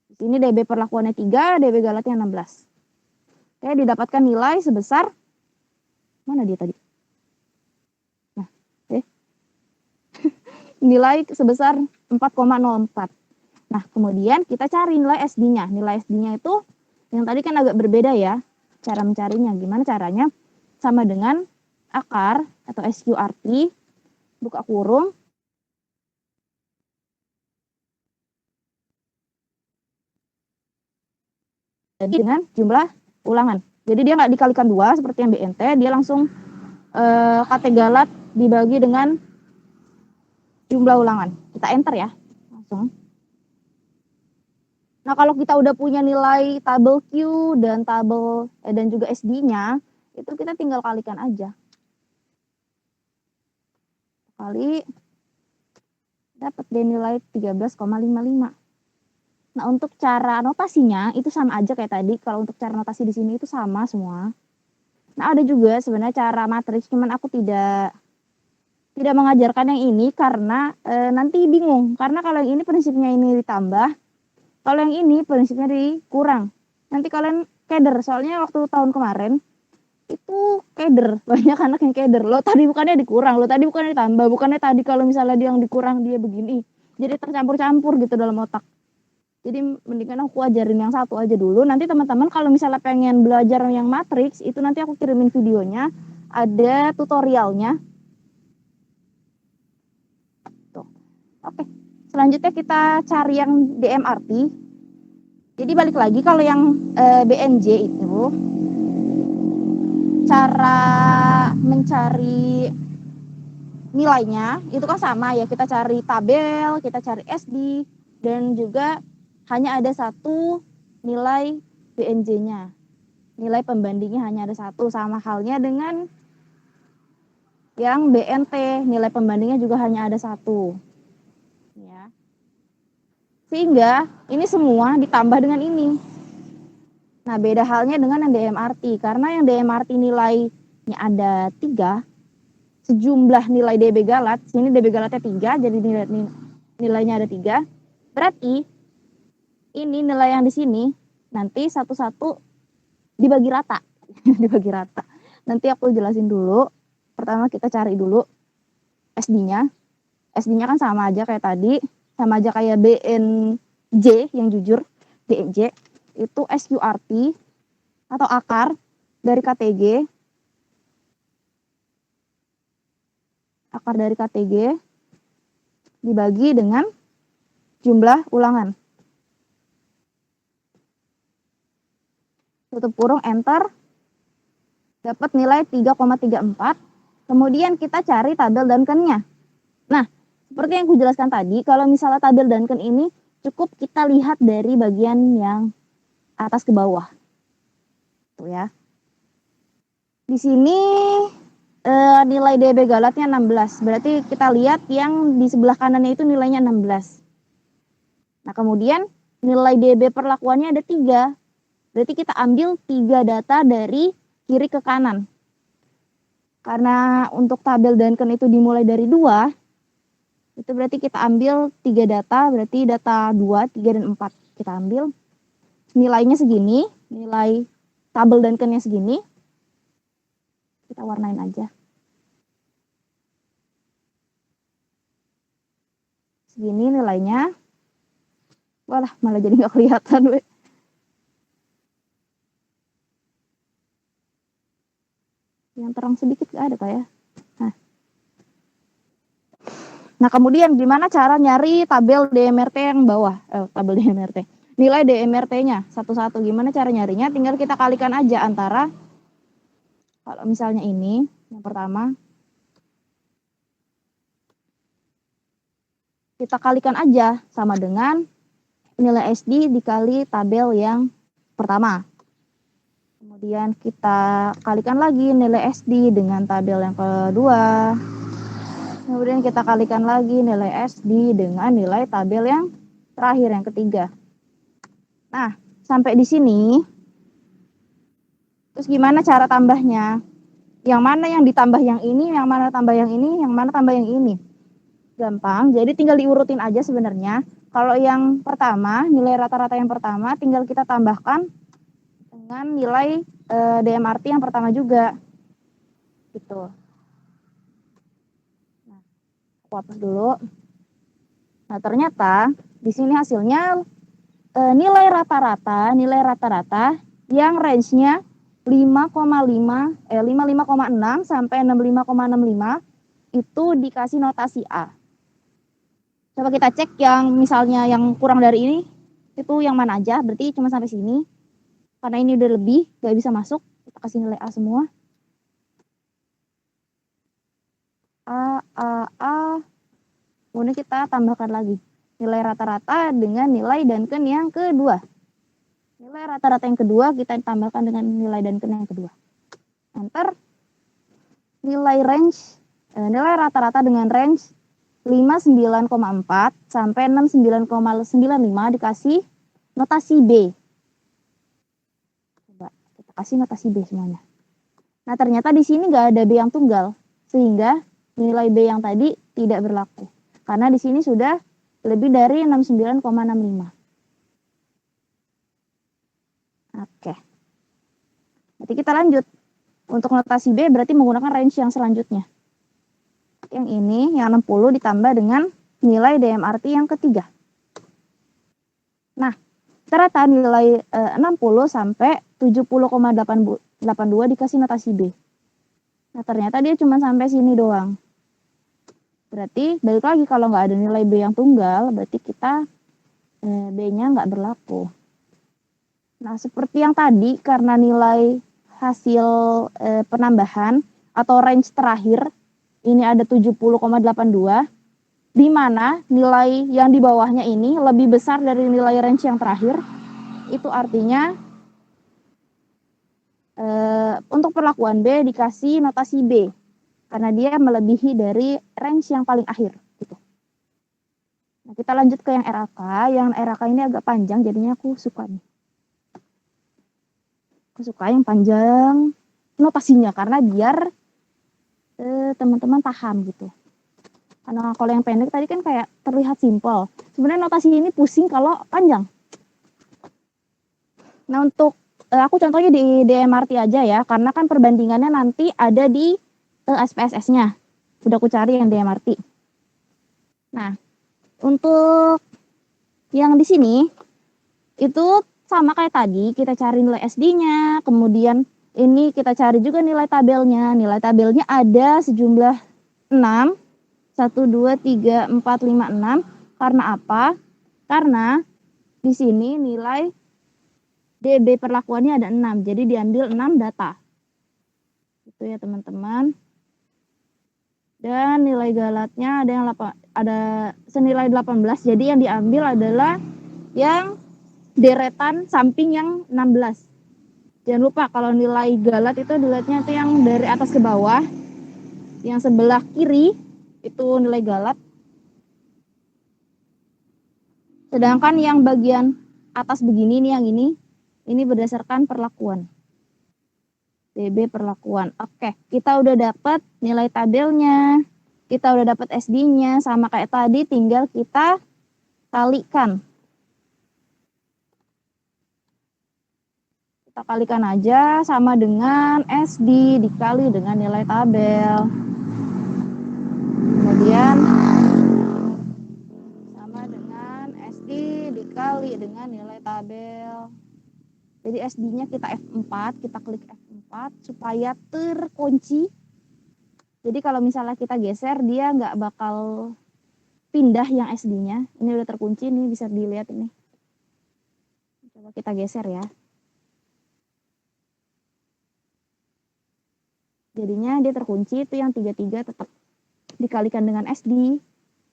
Di sini DB perlakuannya 3, DB galatnya 16. Oke, didapatkan nilai sebesar, mana dia tadi? Nah, nilai sebesar 4,04. Nah, kemudian kita cari nilai SD-nya. Nilai SD-nya itu yang tadi kan agak berbeda ya. Cara mencarinya, gimana caranya? Sama dengan akar atau SQRT. buka kurung, jadi dengan jumlah ulangan. Jadi dia nggak dikalikan 2 seperti yang BNT, dia langsung kategalat dibagi dengan jumlah ulangan. Kita enter ya, langsung. Nah, kalau kita udah punya nilai tabel Q dan tabel dan juga SD-nya, itu kita tinggal kalikan aja. Kali dapat deh nilai 13,55. Nah, untuk cara notasinya itu sama aja kayak tadi. Kalau untuk cara notasi di sini itu sama semua. Nah, ada juga sebenarnya cara matriks, cuman aku tidak mengajarkan yang ini karena nanti bingung. Karena kalau yang ini prinsipnya ini ditambah, kalau yang ini prinsipnya dikurang. Nanti kalian keder, soalnya waktu tahun kemarin itu keder, banyak anak yang keder. Lo tadi bukannya dikurang, lo tadi bukannya ditambah, bukannya tadi kalau misalnya dia yang dikurang dia begini. Jadi tercampur-campur gitu dalam otak. Jadi mendingan aku ajarin yang satu aja dulu. Nanti teman-teman kalau misalnya pengen belajar yang matriks, itu nanti aku kirimin videonya, ada tutorialnya. Tuh. Oke, selanjutnya kita cari yang DMRT. Jadi balik lagi kalau yang BNJ itu, cara mencari nilainya itu kan sama ya, kita cari tabel, kita cari SD, dan juga hanya ada satu nilai BNJ-nya. Nilai pembandingnya hanya ada satu, sama halnya dengan yang BNT, nilai pembandingnya juga hanya ada satu. Ya. Sehingga ini semua ditambah dengan ini. Nah, beda halnya dengan yang DMRT, karena yang DMRT nilainya ada 3, sejumlah nilai DB Galat, sini DB Galatnya 3, jadi nilainya ada 3. Berarti ini nilai yang di sini nanti satu-satu dibagi rata. Dibagi rata. Nanti aku jelasin dulu. Pertama kita cari dulu SD-nya. SD-nya kan sama aja kayak tadi, sama aja kayak BNJ yang jujur, BNJ itu SQRT atau akar dari KTG. Akar dari KTG dibagi dengan jumlah ulangan. Tutup kurung, enter. Dapat nilai 3,34. Kemudian kita cari tabel Duncan-nya. Nah, seperti yang aku jelaskan tadi, kalau misalnya tabel Duncan ini cukup kita lihat dari bagian yang atas ke bawah. Tuh ya. Di sini nilai DB Galatnya 16. Berarti kita lihat yang di sebelah kanannya itu nilainya 16. Nah, kemudian nilai DB perlakuannya ada 3. Berarti kita ambil 3 data dari kiri ke kanan. Karena untuk tabel Duncan itu dimulai dari 2, itu berarti kita ambil 3 data, berarti data 2, 3, dan 4. Kita ambil nilainya segini, nilai tabel Duncan-nya segini. Kita warnain aja. Segini nilainya. Walah, malah jadi nggak kelihatan. Yang terang sedikit nggak ada kayak. Nah, kemudian gimana cara nyari tabel DMRT yang bawah? Tabel DMRT. Nilai DMRT-nya satu-satu. Gimana cara nyarinya? Tinggal kita kalikan aja antara, kalau misalnya ini, yang pertama, kita kalikan aja sama dengan nilai SD dikali tabel yang pertama. Kemudian kita kalikan lagi nilai SD dengan tabel yang kedua. Kemudian kita kalikan lagi nilai SD dengan nilai tabel yang terakhir, yang ketiga. Nah, sampai di sini. Terus gimana cara tambahnya? Yang mana yang ditambah yang ini, yang mana tambah yang ini, yang mana tambah yang ini? Gampang, jadi tinggal diurutin aja sebenarnya. Kalau yang pertama, nilai rata-rata yang pertama tinggal kita tambahkan dengan nilai DMRT yang pertama juga. Gitu. Nah, aku hapus dulu. Nah, ternyata di sini hasilnya nilai rata-rata yang range-nya 55,6 sampai 65,65 itu dikasih notasi A. Coba kita cek yang misalnya yang kurang dari ini, itu yang mana aja, berarti cuma sampai sini. Karena ini udah lebih, gak bisa masuk, kita kasih nilai A semua. A. Kemudian kita tambahkan lagi nilai rata-rata dengan nilai Duncan yang kedua. Nilai rata-rata yang kedua kita tambahkan dengan nilai Duncan yang kedua. Enter. Nilai rata-rata dengan range 59,4 sampai 69,95 dikasih notasi B. Coba kita kasih notasi B semuanya. Nah, ternyata di sini nggak ada B yang tunggal, sehingga nilai B yang tadi tidak berlaku. Karena di sini sudah lebih dari 69,65. Oke. Berarti kita lanjut. Untuk notasi B berarti menggunakan range yang selanjutnya. Yang ini, yang 60 ditambah dengan nilai DMRT yang ketiga. Nah, ternyata nilai 60 sampai 70,82 dikasih notasi B. Nah, ternyata dia cuma sampai sini doang. Berarti, balik lagi kalau nggak ada nilai B yang tunggal, berarti kita B-nya nggak berlaku. Nah, seperti yang tadi, karena nilai hasil penambahan atau range terakhir, ini ada 70,82, di mana nilai yang di bawahnya ini lebih besar dari nilai range yang terakhir. Itu artinya untuk perlakuan B dikasih notasi B karena dia melebihi dari range yang paling akhir gitu. Nah, kita lanjut ke yang RAK. Yang RAK ini agak panjang, jadinya aku suka nih. Aku suka yang panjang notasinya karena biar teman-teman paham gitu. Karena kalau yang pendek tadi kan kayak terlihat simpel. Sebenarnya notasi ini pusing kalau panjang. Nah, untuk aku contohnya di DMRT aja ya, karena kan perbandingannya nanti ada di SPSS-nya. Udah aku cari yang DMRT. Nah, untuk yang di sini itu sama kayak tadi, kita cari nilai SD-nya, kemudian ini kita cari juga nilai tabelnya. Nilai tabelnya ada sejumlah 6. 1, 2, 3, 4, 5, 6. Karena apa? Karena di sini nilai DB perlakuannya ada 6. Jadi diambil 6 data. Itu ya teman-teman. Dan nilai galatnya ada yang ada senilai 18. Jadi yang diambil adalah yang deretan samping yang 16. Jangan lupa kalau nilai galat itu dilihatnya itu yang dari atas ke bawah. Yang sebelah kiri itu nilai galat. Sedangkan yang bagian atas begini nih yang ini berdasarkan perlakuan. DB perlakuan. Oke, kita udah dapat nilai tabelnya. Kita udah dapat SD-nya sama kayak tadi, tinggal kita kalikan. Kita kalikan aja sama dengan SD dikali dengan nilai tabel. Kemudian sama dengan SD dikali dengan nilai tabel. Jadi SD-nya kita F4, kita klik F4 supaya terkunci. Jadi kalau misalnya kita geser, dia nggak bakal pindah yang SD-nya. Ini udah terkunci, ini bisa dilihat ini. Coba kita geser ya. Jadinya dia terkunci, itu yang 33 tetap dikalikan dengan SD.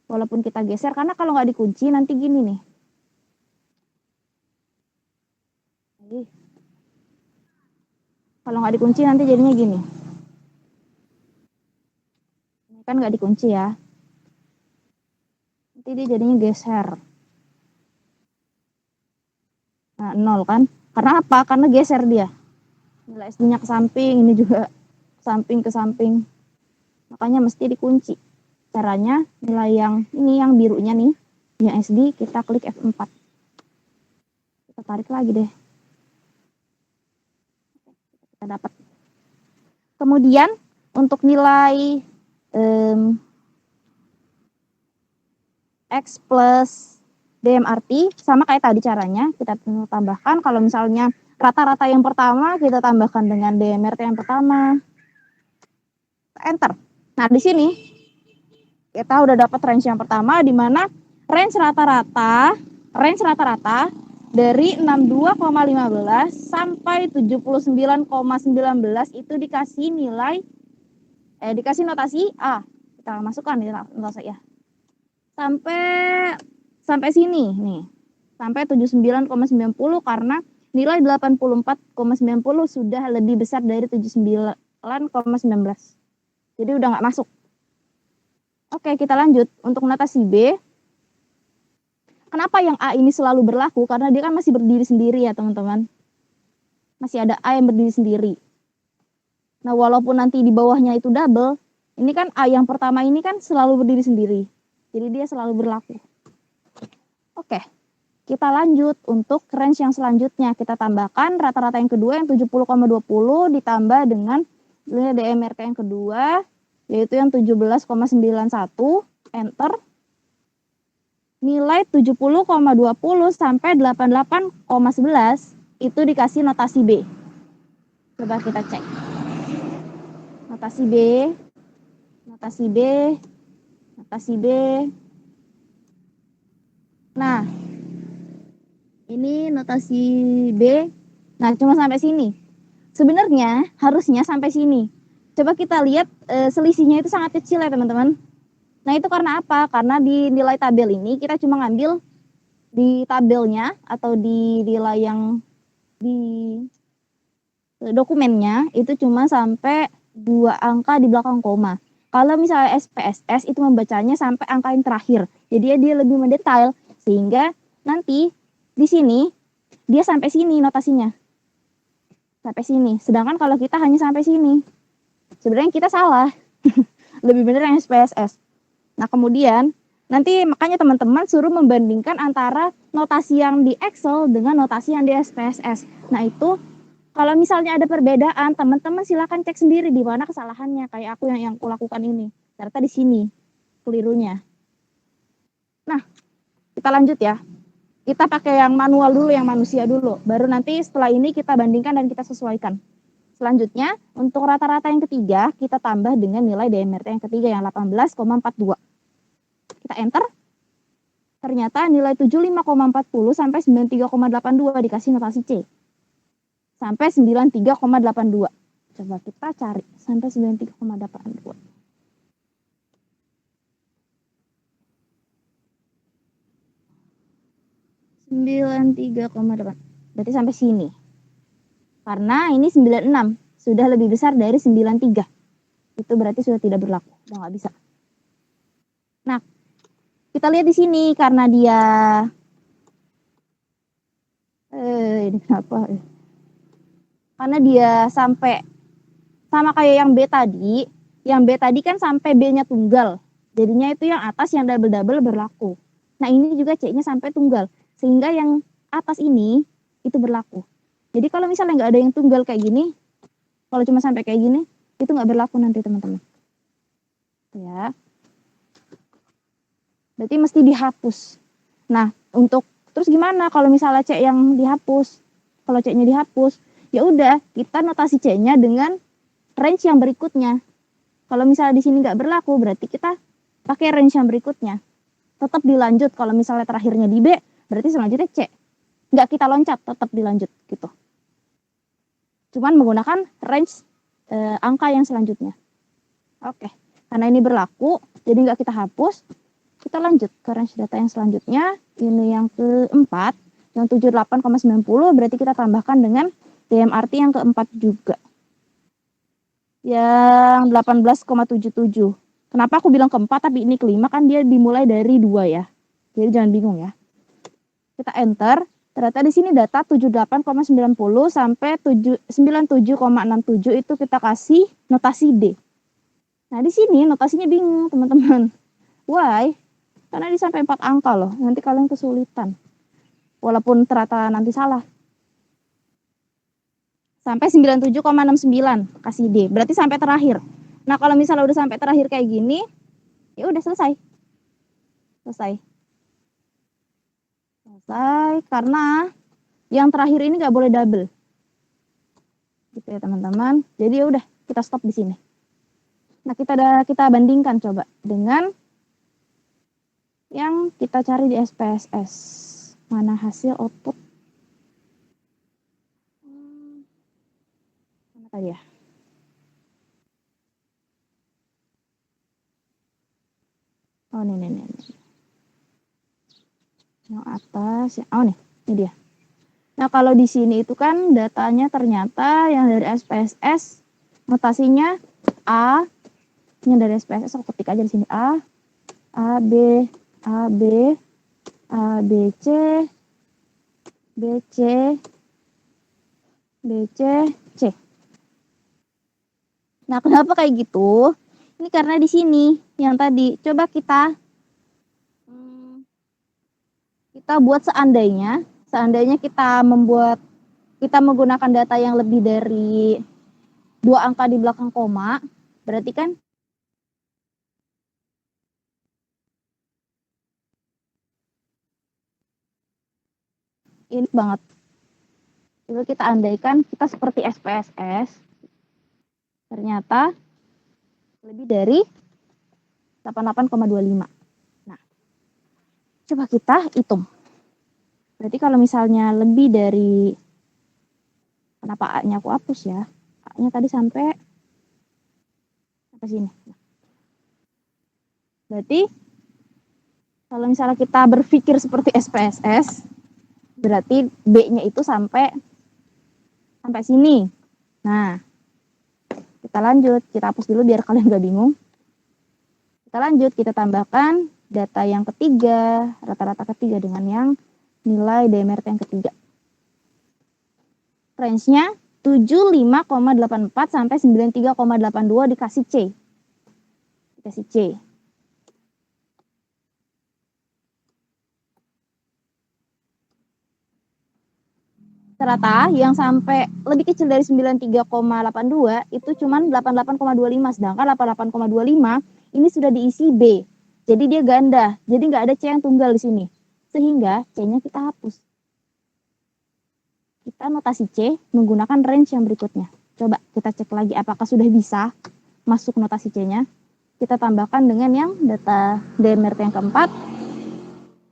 Walaupun kita geser, karena kalau nggak dikunci nanti gini nih. Kalau nggak dikunci nanti jadinya gini. Ini kan nggak dikunci ya. Nanti dia jadinya geser. Nah, 0 kan. Karena apa? Karena geser dia. Nilai SD-nya ke samping, ini juga samping ke samping. Makanya mesti dikunci. Caranya nilai yang ini yang birunya nih, yang SD kita klik F4. Kita tarik lagi deh. Kita dapat. Kemudian untuk nilai X plus DMRT sama kayak tadi caranya, kita tambahkan kalau misalnya rata-rata yang pertama kita tambahkan dengan DMRT yang pertama. Enter. Nah, di sini kita udah dapat range yang pertama, di mana range rata-rata dari 62,15 sampai 79,19 itu dikasih nilai dikasih notasi A. Kita masukkan di notasi ya. Sampai sini nih. Sampai 79,90 karena nilai 84,90 sudah lebih besar dari 79,19. Jadi udah nggak masuk. Oke, kita lanjut. Untuk notasi B, kenapa yang A ini selalu berlaku? Karena dia kan masih berdiri sendiri ya, teman-teman. Masih ada A yang berdiri sendiri. Nah, walaupun nanti di bawahnya itu double, ini kan A yang pertama ini kan selalu berdiri sendiri. Jadi dia selalu berlaku. Oke, kita lanjut untuk range yang selanjutnya. Kita tambahkan rata-rata yang kedua yang 70,20 ditambah dengan nilai DMRT yang kedua, yaitu yang 17,91, enter. Nilai 70,20 sampai 88,11 itu dikasih notasi B. Coba kita cek. Notasi B, notasi B, notasi B. Nah, ini notasi B. Nah, cuma sampai sini. Sebenarnya harusnya sampai sini. Coba kita lihat selisihnya itu sangat kecil ya, teman-teman. Nah, itu karena apa? Karena di nilai tabel ini kita cuma ngambil di tabelnya atau di nilai yang di dokumennya itu cuma sampai 2 angka di belakang koma. Kalau misalnya SPSS itu membacanya sampai angka yang terakhir. Jadi dia lebih mendetail sehingga nanti di sini dia sampai sini notasinya. Sampai sini. Sedangkan kalau kita hanya sampai sini. Sebenarnya kita salah. Lebih benar yang SPSS. Nah, kemudian nanti makanya teman-teman suruh membandingkan antara notasi yang di Excel dengan notasi yang di SPSS. Nah, itu kalau misalnya ada perbedaan, teman-teman silakan cek sendiri di mana kesalahannya. Kayak aku yang aku lakukan ini. Ternyata di sini kelirunya. Nah, kita lanjut ya. Kita pakai yang manual dulu, yang manusia dulu. Baru nanti setelah ini kita bandingkan dan kita sesuaikan. Selanjutnya, untuk rata-rata yang ketiga, kita tambah dengan nilai DMRT yang ketiga yang 18,42. Kita enter. Ternyata nilai 75,40 sampai 93,82 dikasih notasi C. Sampai 93,82. Coba kita cari sampai 93,82. Berarti sampai sini. Karena ini 96 sudah lebih besar dari 93. Itu berarti sudah tidak berlaku, udah nggak bisa. Nah, kita lihat di sini karena dia ini kenapa? Karena dia sampai sama kayak yang B tadi. Yang B tadi kan sampai B-nya tunggal. Jadinya itu yang atas yang double-double berlaku. Nah, ini juga C-nya sampai tunggal. Sehingga yang atas ini itu berlaku. Jadi kalau misalnya nggak ada yang tunggal kayak gini, kalau cuma sampai kayak gini, itu nggak berlaku nanti teman-teman. Ya. Berarti mesti dihapus. Nah, untuk terus gimana kalau misalnya C yang dihapus? Kalau C-nya dihapus, ya udah kita notasi C-nya dengan range yang berikutnya. Kalau misalnya di sini nggak berlaku, berarti kita pakai range yang berikutnya. Tetap dilanjut. Kalau misalnya terakhirnya di B, berarti selanjutnya C. Nggak kita loncat, tetap dilanjut gitu. Cuman menggunakan range angka yang selanjutnya. Oke, karena ini berlaku, jadi nggak kita hapus. Kita lanjut ke range data yang selanjutnya. Ini yang keempat, yang 78,90 berarti kita tambahkan dengan DMRT yang keempat juga. Yang 18,77. Kenapa aku bilang keempat tapi ini kelima, kan dia dimulai dari 2 ya. Jadi jangan bingung ya. Kita enter. Ternyata di sini data 78,90 sampai 97,67 itu kita kasih notasi D. Nah, di sini notasinya bingung, teman-teman. Why? Karena di sampai 4 angka loh. Nanti kalian kesulitan. Walaupun ternyata nanti salah. Sampai 97,69 kasih D. Berarti sampai terakhir. Nah, kalau misalnya udah sampai terakhir kayak gini, ya udah selesai. Selesai karena yang terakhir ini nggak boleh double. Gitu ya, teman-teman. Jadi ya udah, kita stop di sini. Nah, kita bandingkan coba dengan yang kita cari di SPSS. Mana hasil output? Mana tadi ya? Oh, nih. Yang atas, oh nih, ini dia. Nah, kalau di sini itu kan datanya ternyata yang dari SPSS notasinya A, yang dari SPSS aku ketik aja di sini A, B, C, C. Nah, kenapa kayak gitu? Ini karena di sini yang tadi coba kita buat seandainya kita menggunakan data yang lebih dari 2 angka di belakang koma, berarti kan ini banget. Coba kita andaikan kita seperti SPSS, ternyata lebih dari 88,25. Nah, coba kita hitung. Berarti kalau misalnya lebih dari, kenapa A-nya aku hapus ya? A-nya tadi sampai sini. Berarti kalau misalnya kita berpikir seperti SPSS, berarti B-nya itu sampai sini. Nah, kita lanjut, kita hapus dulu biar kalian gak bingung. Kita lanjut, kita tambahkan data yang ketiga, rata-rata ketiga dengan yang nilai DMRT yang ketiga. Range-nya 75,84 sampai 93,82 dikasih C. Dikasih C. Rata yang sampai lebih kecil dari 93,82 itu cuma 88,25, sedangkan 88,25 ini sudah diisi B. Jadi dia ganda, jadi nggak ada C yang tunggal di sini. Sehingga C-nya kita hapus. Kita notasi C menggunakan range yang berikutnya. Coba kita cek lagi apakah sudah bisa masuk notasi C-nya. Kita tambahkan dengan yang data DMRT yang keempat.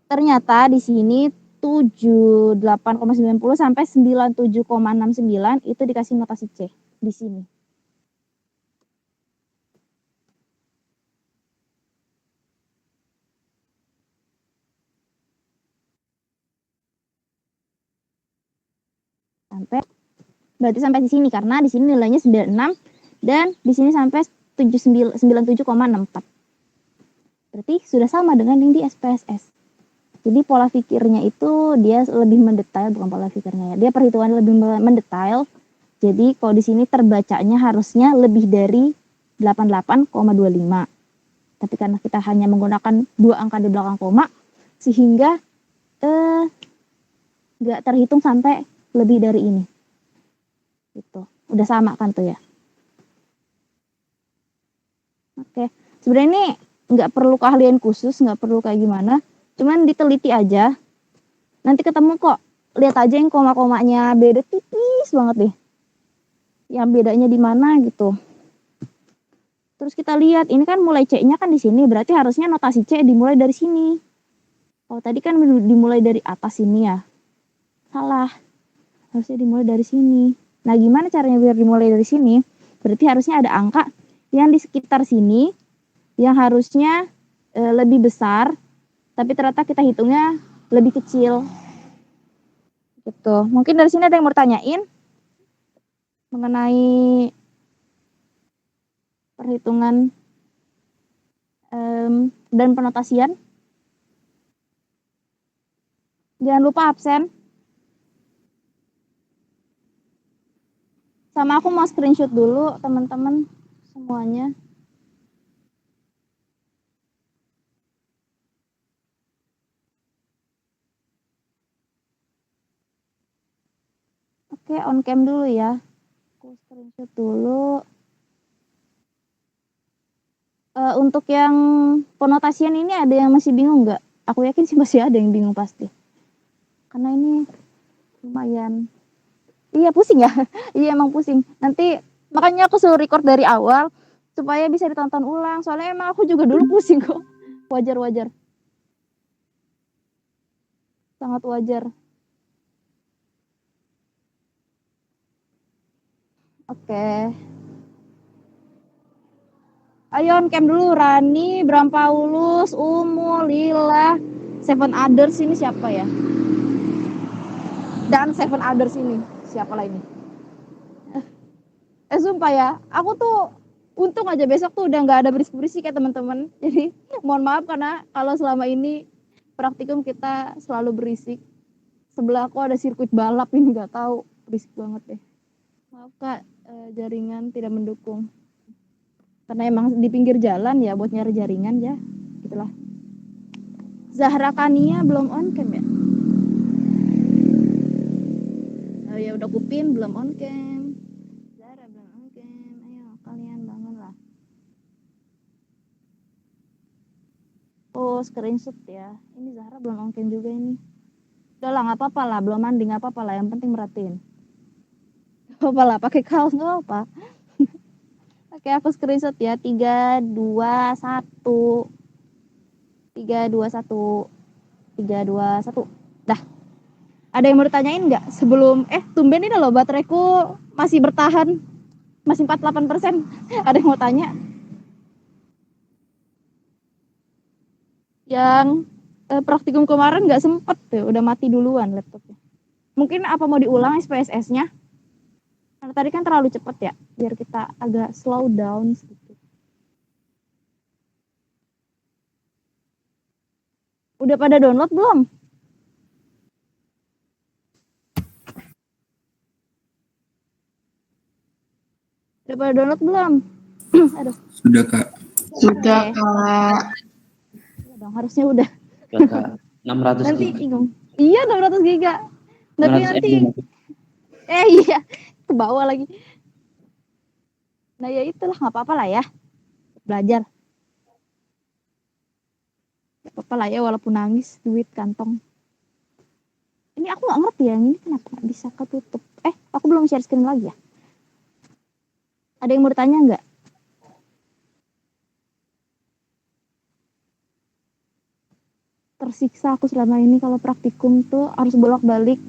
Ternyata di sini 78,90 sampai 97,69 itu dikasih notasi C di sini. Berarti sampai di sini karena di sini nilainya 96 dan di sini sampai 97,64. Berarti sudah sama dengan yang di SPSS. Jadi pola pikirnya itu dia lebih mendetail, bukan pola pikirnya ya. Dia perhitungannya lebih mendetail. Jadi kalau di sini terbacanya harusnya lebih dari 88,25. Tapi karena kita hanya menggunakan 2 angka di belakang koma, sehingga nggak terhitung sampai lebih dari ini. Gitu. Udah sama kan tuh ya. Oke. Sebenarnya ini nggak perlu keahlian khusus, nggak perlu kayak gimana. Cuman diteliti aja. Nanti ketemu kok. Lihat aja yang koma-komanya beda tipis banget deh. Yang bedanya di mana gitu. Terus kita lihat, ini kan mulai C-nya kan di sini, berarti harusnya notasi C dimulai dari sini. Oh, tadi kan dimulai dari atas sini ya. Salah. Harusnya dimulai dari sini. Nah, gimana caranya biar dimulai dari sini? Berarti harusnya ada angka yang di sekitar sini yang harusnya lebih besar, tapi ternyata kita hitungnya lebih kecil. Gitu. Mungkin dari sini ada yang mau tanyain mengenai perhitungan dan penotasian. Jangan lupa absen. Sama aku mau screenshot dulu teman-teman semuanya. Oke, on cam dulu ya. Aku screenshot dulu. Untuk yang penotasian ini ada yang masih bingung nggak? Aku yakin sih masih ada yang bingung pasti. Karena ini lumayan. Iya pusing ya. Iya emang pusing. Nanti makanya aku suruh record dari awal supaya bisa ditonton ulang. Soalnya emang aku juga dulu pusing kok. Wajar-wajar. Sangat wajar. Oke. Ayo on cam dulu. Rani, Bram Paulus, Umu, Lila, Seven Others ini siapa ya? Dan Seven Others ini siapa lah ini? Sumpah ya, aku tuh untung aja besok tuh udah nggak ada berisik-berisik ya teman-teman. Jadi mohon maaf karena kalau selama ini praktikum kita selalu berisik. Sebelah aku ada sirkuit balap ini nggak tahu, berisik banget deh. Maaf kak, jaringan tidak mendukung. Karena emang di pinggir jalan ya buat nyari jaringan ya, gitulah. Zahra Kania belum on cam ya? Oh ya udah Kupin belum on cam. Zahra belum on cam. Ayo kalian bangun lah. Oh screenshot ya. Ini Zahra belum on cam juga ini. Udah lah nggak apa-apa lah, belum mandi nggak apa-apa lah. Yang penting merhatiin. Gak apa-apa lah, pakai kaos nggak apa. Oke aku screenshot ya. 3, 2, 1. 3, 2, 1. 3, 2, 1. Dah. Ada yang mau ditanyain nggak sebelum tumben ini loh bateraiku masih bertahan. Masih 48%. Ada yang mau tanya? Yang praktikum kemarin nggak sempet tuh, udah mati duluan laptopnya. Mungkin apa mau diulang SPSS-nya? Karena tadi kan terlalu cepat ya, biar kita agak slow down sedikit. Udah pada download belum? Udah pada download belum? Aduh. Sudah kak. Sudah Oke. kak. Ya dong, harusnya udah. Ya, Kak. 600 Nanti giga. bingung. Iya 600 giga. Tapi 600 nanti MB. iya ke bawah lagi. Nah ya itulah nggak apa-apa lah ya. Belajar. Gak apa-apa lah ya walaupun nangis duit kantong. Ini aku nggak ngerti ya ini kenapa nggak bisa ketutup. Aku belum share screen lagi ya. Ada yang mau bertanya nggak? Tersiksa aku selama ini kalau praktikum tuh harus bolak-balik.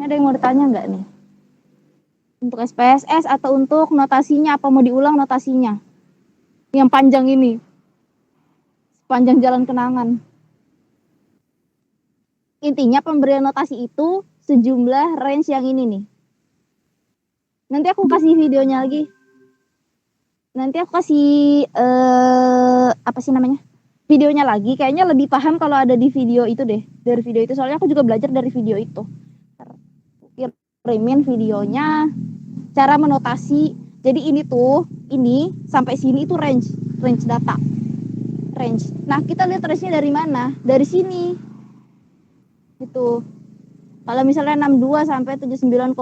Ada yang mau bertanya nggak nih? Untuk SPSS atau untuk notasinya apa mau diulang notasinya? Yang panjang ini. Sepanjang jalan kenangan. Intinya pemberian notasi itu sejumlah range yang ini nih. Nanti aku kasih videonya lagi. Nanti aku kasih apa sih namanya? Videonya lagi. Kayaknya lebih paham kalau ada di video itu deh. Dari video itu soalnya aku juga belajar dari video itu. Kirimin videonya, cara menotasi. Jadi ini sampai sini itu range data. Range. Nah, kita lihat range-nya dari mana? Dari sini. Gitu. Kalau misalnya 62 sampai 79,20,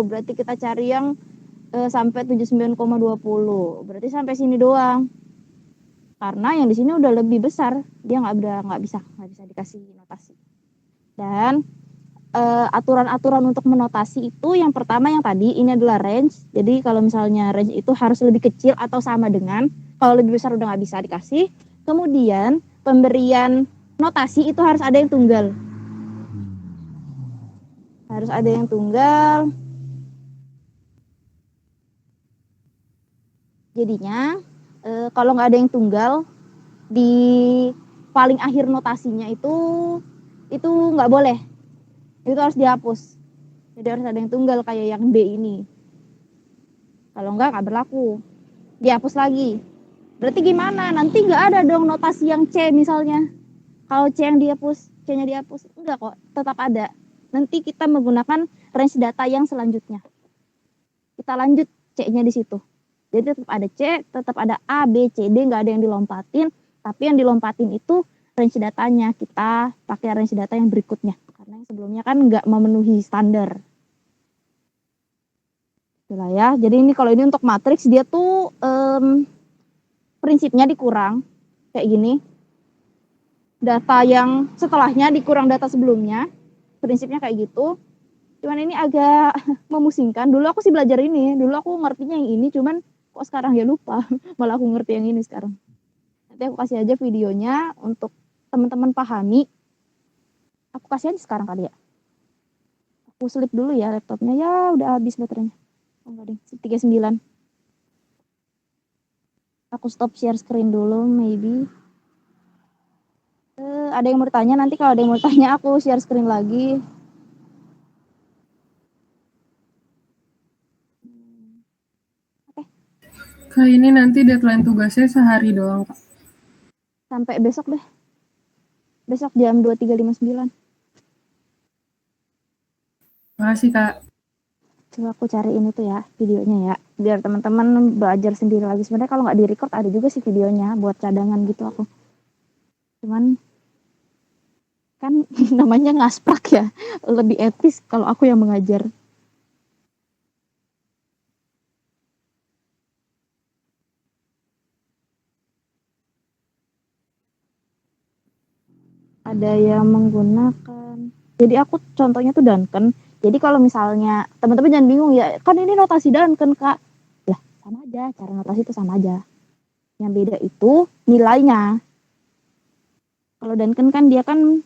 berarti kita cari yang sampai 79,20. Berarti sampai sini doang. Karena yang di sini udah lebih besar, dia nggak bisa dikasih notasi. Dan aturan-aturan untuk menotasi itu yang pertama yang tadi ini adalah range. Jadi kalau misalnya range itu harus lebih kecil atau sama dengan, kalau lebih besar udah nggak bisa dikasih. Kemudian pemberian notasi itu harus ada yang tunggal. Harus ada yang tunggal. Jadinya kalau nggak ada yang tunggal di paling akhir notasinya itu nggak boleh. Itu harus dihapus. Jadi harus ada yang tunggal kayak yang B ini. Kalau nggak berlaku. Dihapus lagi. Berarti gimana? Nanti nggak ada dong notasi yang C misalnya. Kalau C yang dihapus, C-nya dihapus. Enggak kok, tetap ada. Nanti kita menggunakan range data yang selanjutnya. Kita lanjut C-nya di situ. Jadi tetap ada C, tetap ada A, B, C, D, nggak ada yang dilompatin. Tapi yang dilompatin itu range datanya. Kita pakai range data yang berikutnya. Karena yang sebelumnya kan nggak memenuhi standar. Itulah ya. Jadi ini kalau ini untuk matriks dia tuh prinsipnya dikurang kayak gini. Data yang setelahnya dikurang data sebelumnya. Prinsipnya kayak gitu. Cuman ini agak memusingkan. Dulu aku sih belajar ini. Dulu aku ngertinya yang ini. Cuman kok sekarang ya lupa. Malah aku ngerti yang ini sekarang. Nanti aku kasih aja videonya untuk teman-teman pahami. Aku kasih aja sekarang kali ya. Aku selip dulu ya laptopnya. Ya udah habis baterainya. Oh enggak deh, 39. Aku stop share screen dulu maybe. Ada yang mau bertanya, nanti kalau ada yang mau tanya aku share screen lagi. Kak, ini nanti deadline tugasnya sehari doang, Kak. Sampai besok deh. Besok jam 23.59. Makasih, Kak. Coba aku cariin itu ya videonya ya. Biar teman-teman belajar sendiri lagi. Sebenarnya kalau nggak di-record ada juga sih videonya buat cadangan gitu aku. Cuman kan namanya ngasprak ya. Lebih etis kalau aku yang mengajar. Ada yang menggunakan. Jadi aku contohnya tuh Duncan. Jadi kalau misalnya teman-teman jangan bingung ya, kan ini notasi Duncan Kak. Lah sama aja, cara notasi itu sama aja. Yang beda itu nilainya. Kalau Duncan kan dia kan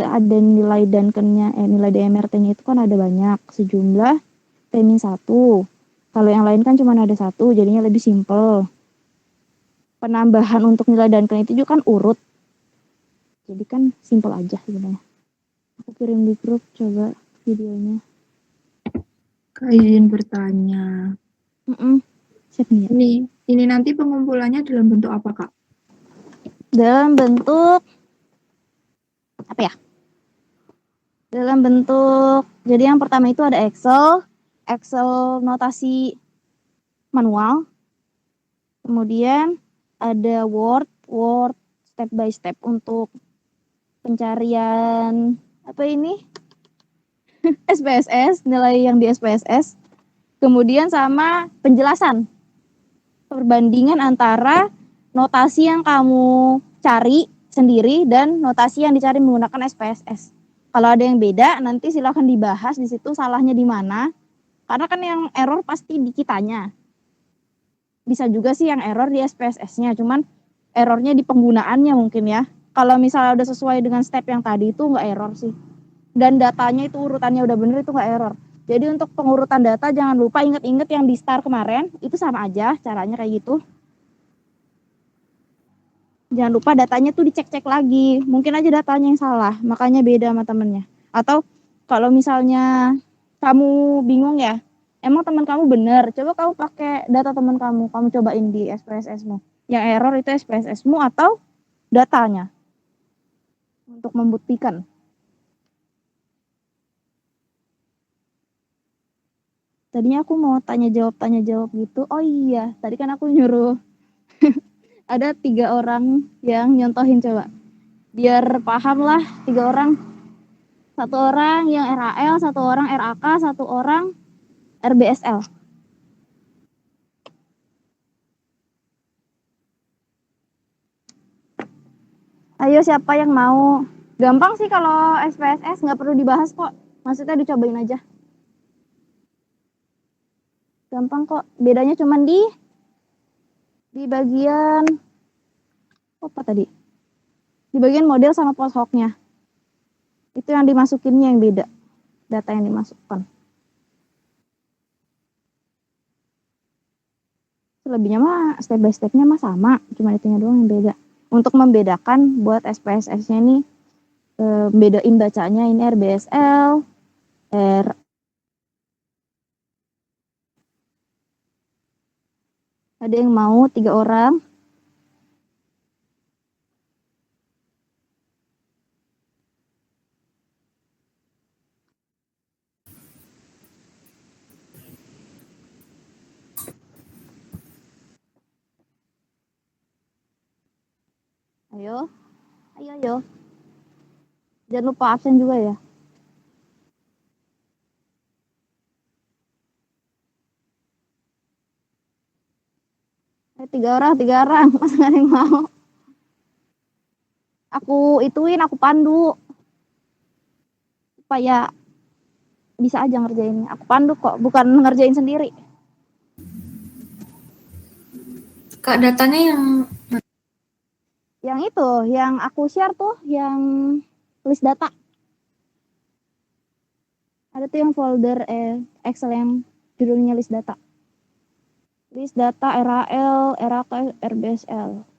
ada nilai Duncan-nya, nilai DMRT-nya itu kan ada banyak, sejumlah T-1. Kalau yang lain kan cuma ada satu, jadinya lebih simple. Penambahan untuk nilai Duncan itu juga kan urut. Jadi kan simple aja sebenarnya. Aku kirim di grup coba videonya. Kak izin bertanya. Siap nih ya. Ini nanti pengumpulannya dalam bentuk apa, Kak? Dalam bentuk apa ya? Dalam bentuk, jadi yang pertama itu ada Excel, Excel notasi manual. Kemudian ada Word step by step untuk pencarian apa ini? SPSS, nilai yang di SPSS. Kemudian sama penjelasan. Perbandingan antara notasi yang kamu cari sendiri dan notasi yang dicari menggunakan SPSS. Kalau ada yang beda, nanti silakan dibahas di situ salahnya di mana. Karena kan yang error pasti di kitanya. Bisa juga sih yang error di SPSS-nya, cuman errornya di penggunaannya mungkin ya. Kalau misalnya udah sesuai dengan step yang tadi itu nggak error sih. Dan datanya itu urutannya udah bener itu nggak error. Jadi untuk pengurutan data jangan lupa inget-inget yang di start kemarin, itu sama aja caranya kayak gitu. Jangan lupa datanya tuh dicek-cek lagi. Mungkin aja datanya yang salah, makanya beda sama temennya. Atau kalau misalnya kamu bingung ya, emang teman kamu bener, coba kamu pakai data teman kamu cobain di SPSS-mu. Yang error itu SPSS-mu atau datanya untuk membuktikan. Tadinya aku mau tanya jawab gitu. Oh iya, tadi kan aku nyuruh ada 3 orang yang nyontohin coba. Biar paham lah 3 orang. 1 orang yang RAL, 1 orang RAK, 1 orang RBSL. Ayo siapa yang mau? Gampang sih kalau SPSS, nggak perlu dibahas kok. Maksudnya dicobain aja. Gampang kok. Bedanya cuma di bagian apa tadi? Di bagian model sama post hoc-nya. Itu yang dimasukinnya yang beda. Data yang dimasukkan. Selebihnya mah step by step-nya mah sama, cuma itunya doang yang beda. Untuk membedakan buat SPSS-nya ini bedain bacanya ini RBSL, ada yang mau 3 orang? Ayo. Ayo. Jangan lupa absen juga ya. 3 orang. Masa gak ada yang mau? Aku ituin, aku pandu. Supaya bisa aja ngerjainnya. Aku pandu kok, bukan ngerjain sendiri. Kak, datanya yang Yang itu, yang aku share tuh, yang list data. Ada tuh yang folder Excel yang judulnya list data. List data RAL, RAK, RBSL.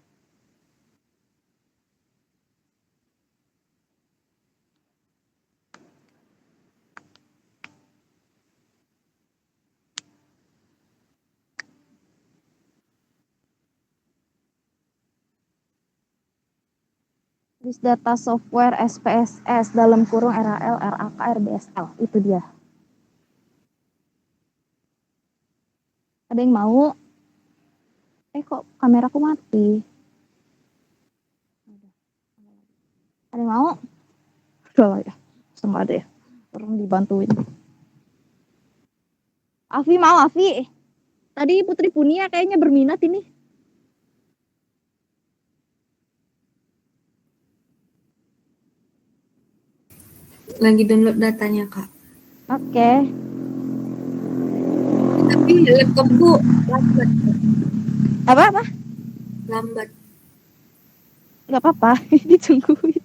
List data software SPSS dalam kurung RAL, RAK, RBSL. Itu dia. Ada yang mau? Kok kameraku mati? Ada yang mau? Udah lah ya. Sama ada ya. Orang dibantuin. Afi mau, Afi. Tadi Putri Punia kayaknya berminat ini. Lagi download datanya, Kak. Oke. Tapi laptopku lambat. Apa? Lambat. Gak apa-apa. Ditungguin.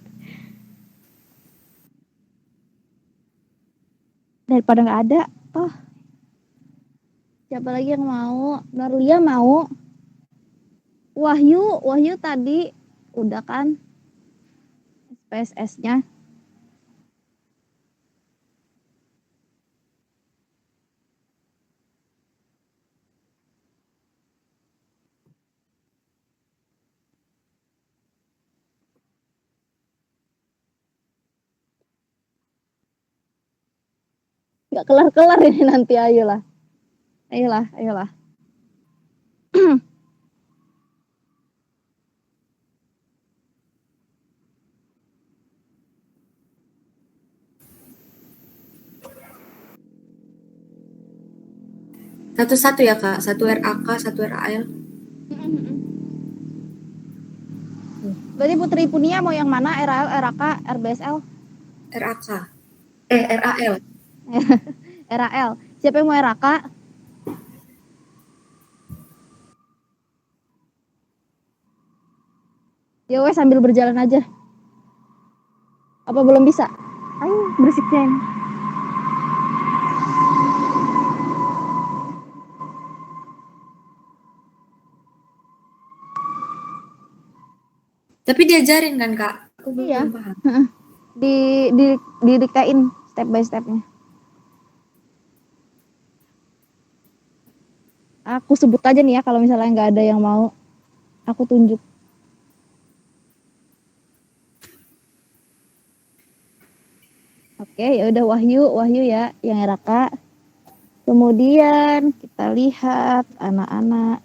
Daripada nggak ada. Oh. Siapa lagi yang mau? Narlia mau. Wahyu tadi udah kan SPSS-nya. Nggak kelar-kelar ini nanti, ayolah. Ayolah. Satu-satu ya, Kak. Satu RAK, satu RAL. Berarti Putri Punia mau yang mana? RAL, RAK, RBSL? RAK. RAL. RAL. Siapa yang mau RAK? Ya wes sambil berjalan aja. Apa belum bisa? Ayo berisiknya ini. Tapi diajarin kan, Kak? Aku Iya. belum paham. Didikain step by stepnya. Aku sebut aja nih ya kalau misalnya nggak ada yang mau. Aku tunjuk. Oke, ya udah Wahyu ya yang RAK. Kemudian kita lihat anak-anak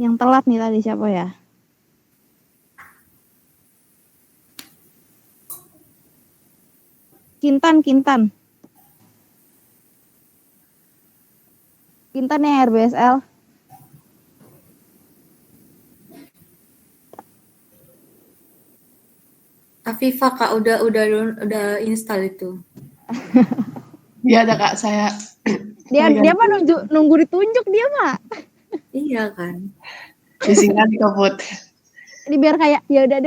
yang telat nih tadi siapa ya? Kintan yang RBSL. Afifa, Kak, udah install itu. Iya ada Kak, saya Dia mah nunggu ditunjuk dia mah. Iya kan. disingkat Put. Ini biar kayak ya udah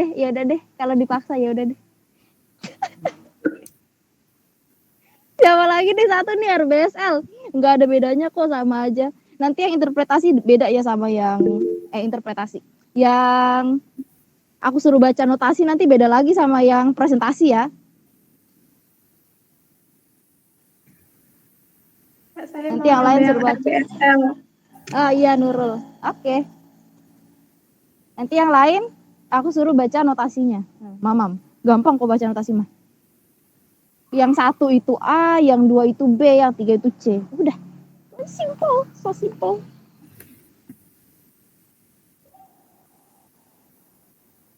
deh kalau dipaksa ya udah deh. Siapa lagi nih satu nih RBSL. Nggak ada bedanya kok, sama aja. Nanti yang interpretasi beda ya sama yang interpretasi. Yang aku suruh baca notasi nanti beda lagi sama yang presentasi ya. Nanti yang lain suruh baca. Ah iya Nurul. Oke. Nanti yang lain aku suruh baca notasinya. Mamam. Gampang kok baca notasi mah. Yang satu itu A, yang dua itu B, yang tiga itu C. Udah. Simple, so simple.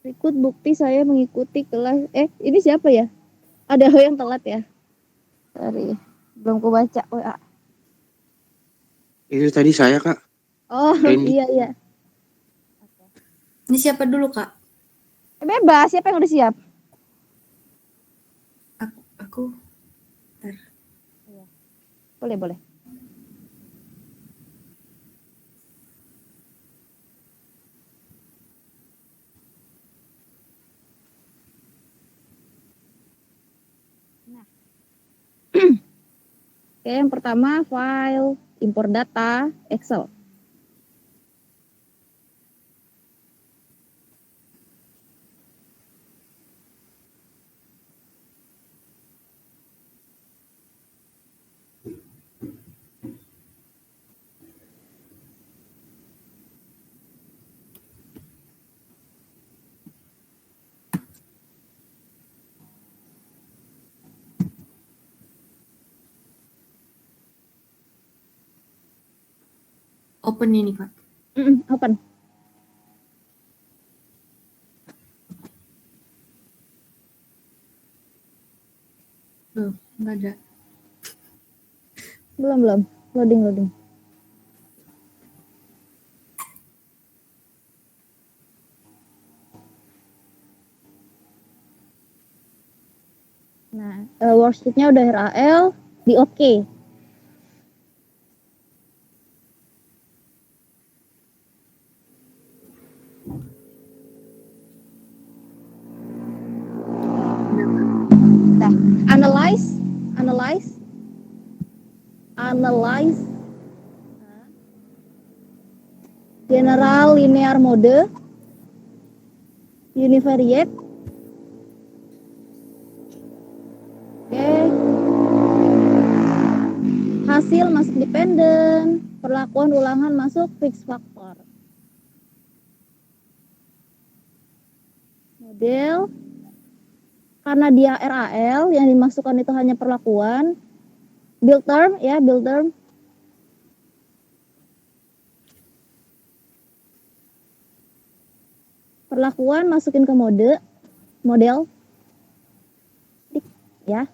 Berikut bukti saya mengikuti kelas. Ini siapa ya? Ada yang telat ya? Sorry, belum ku baca WA. Itu tadi saya, Kak. Oh, Randy. iya. Ini siapa dulu, Kak? Bebas, siapa yang udah siap? Aku. Bentar. Boleh. Oke, yang pertama file, import data, Excel. Open ini, Kak. Open. Loh, nggak ada. Belum. Loading. Nah, worksheet-nya udah RAL, di OK. Nah, analyze. General linear mode, univariate. Oke. Hasil masuk dependent, perlakuan ulangan masuk fixed factor. Model, karena dia RAL, yang dimasukkan itu hanya perlakuan. Build term. Perlakuan masukin ke model. Ya.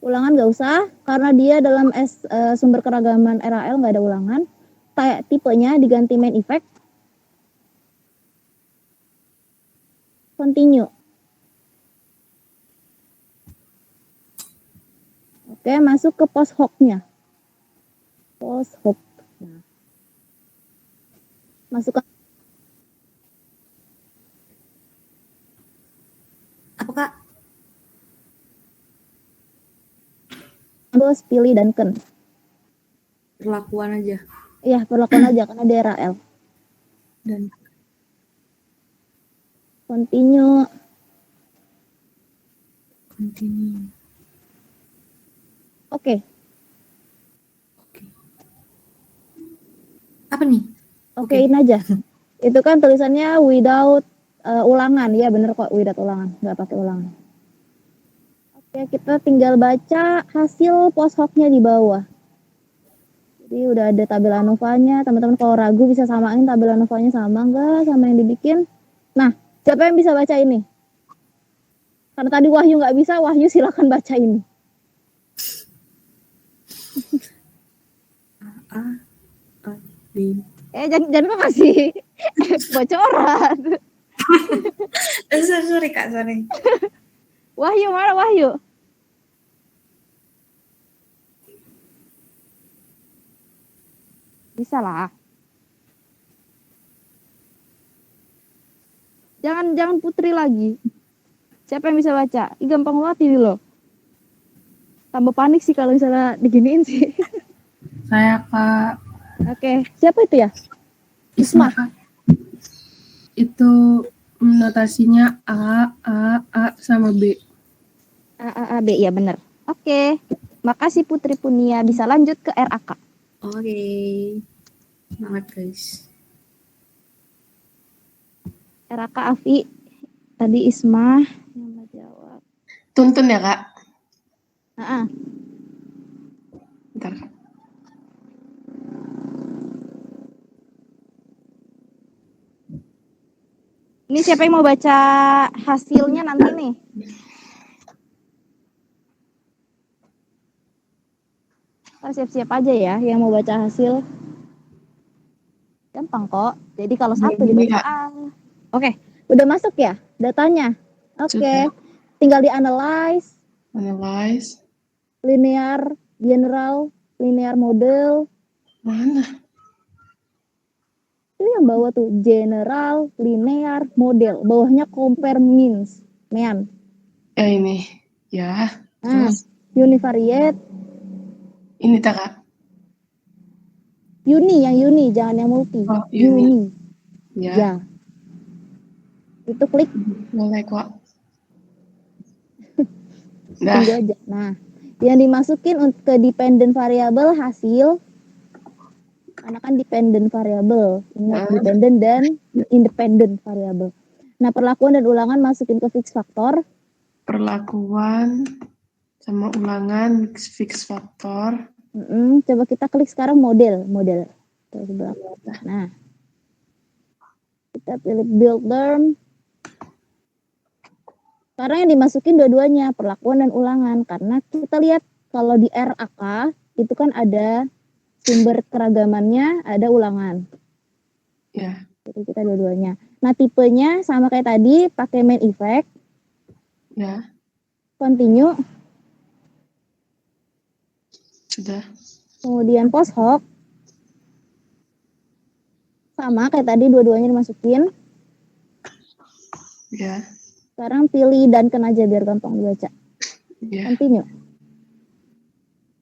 Ulangan nggak usah, karena dia dalam sumber keragaman RAL nggak ada ulangan. Tipenya diganti main effect. Continue. Oke, masuk ke post hoc-nya. Post hoc. Nah. Masuk ke Apa, Kak? bos pilih Duncan. Perlakuan aja. Iya, perlakuan aja karena dia RAL. Dan Continue. Oke. Apa nih? Okein aja. Itu kan tulisannya without ulangan. Ya bener kok, without ulangan. Nggak pakai ulangan. Oke, kita tinggal baca hasil post hoc-nya di bawah. Jadi udah ada tabel ANOVA-nya. Teman-teman kalau ragu bisa samain tabel ANOVA-nya sama nggak sama yang dibikin. Nah, siapa yang bisa baca ini? Karena tadi Wahyu nggak bisa, Wahyu silakan baca ini. Jangan kasih bocoran. Sorry, Kak, sorry. Wahyu, mana Wahyu? Bisa lah. Jangan Putri lagi. Siapa yang bisa baca? Ih, gampang banget ini loh. Tambah panik sih kalau misalnya diginiin sih. Saya Kak. Oke, siapa itu ya? Isma. Kak. Itu notasinya A sama B. A, B, ya bener. Oke, makasih Putri Punia. Bisa lanjut ke RAK. Oke. Semangat, guys. RAK Afi. Tadi Isma yang mau jawab. Tuntun ya, Kak? Bentar, Kak. Ini siapa yang mau baca hasilnya nanti nih? Siap-siap aja ya yang mau baca hasil. Gampang kok. Jadi kalau satu dibaca A. Oke, udah masuk ya datanya? Oke. Tinggal di analyze. Linear, general, linear model. Mana? Itu yang bawah tuh, general, linear, model. Bawahnya compare means. Ini. Ya. Univariate. Ini tak, Kak? Uni, yang uni, jangan yang multi. Oh, uni. Ya, Ya. Itu klik, boleh kok. tunggu Dah, aja. Nah, yang dimasukin ke dependent variable hasil, karena kan dependent variable. Ingat, dependent dan independent variable. Nah, perlakuan dan ulangan masukin ke fix factor. perlakuan sama ulangan fix faktor. Coba kita klik sekarang model. Coba. Nah, kita pilih build term. Sekarang yang dimasukin dua-duanya, perlakuan dan ulangan. Karena kita lihat kalau di RAK itu kan ada sumber keragamannya, ada ulangan. Ya, Jadi kita dua-duanya. Nah, tipenya sama kayak tadi, pakai main effect, ya, continue, sudah. kemudian post hoc. Sama kayak tadi, dua-duanya dimasukin. Ya, Sekarang pilih Duncan aja biar gampang dibaca. ya, Continue.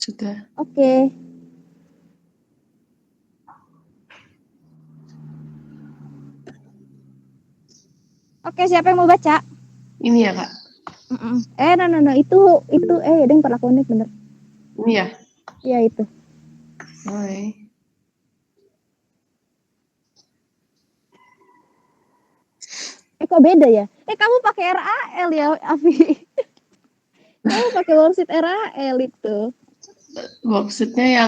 sudah. Oke. Oke, siapa yang mau baca? Ini ya, Kak? No. Itu ada yang perlakuannya bener. Ini ya? Iya, itu. Oke. Kok beda ya? Kamu pakai RAL ya, Afi? Kamu pakai worksheet RAL itu. Worksheetnya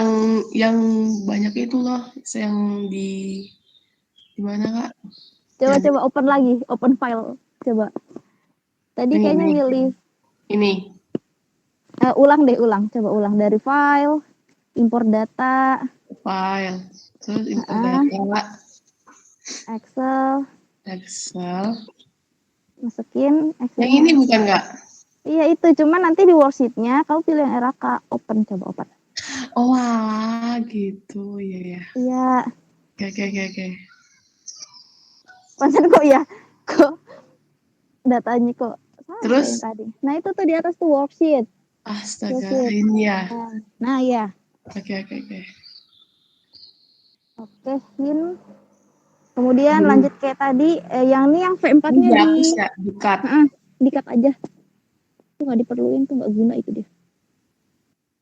yang banyak itu loh, yang di mana, Kak? Coba open lagi, open file. Coba. Tadi Ini, kayaknya ini. milih. Ini. Ulang. Coba ulang dari file, import data, File. Terus import data. Excel, masukin Excel. Yang ini bukan, Kak? Iya itu, cuman nanti di worksheet-nya kamu pilih yang RAK, open. Oh, alah, gitu. Iya, ya. Iya. Oke. Pansen kok ya? Kok datanya kok sama Terus? yang tadi. Nah, itu tuh di atas tuh worksheet. Astaga, Worksheet. ini ya. Nah, ya. Oke. Oke, kemudian lanjut kayak tadi, yang ini yang V4-nya Ini dihapus ya, di-cut. Di-cut aja. Itu nggak diperluin, tuh nggak guna itu dia.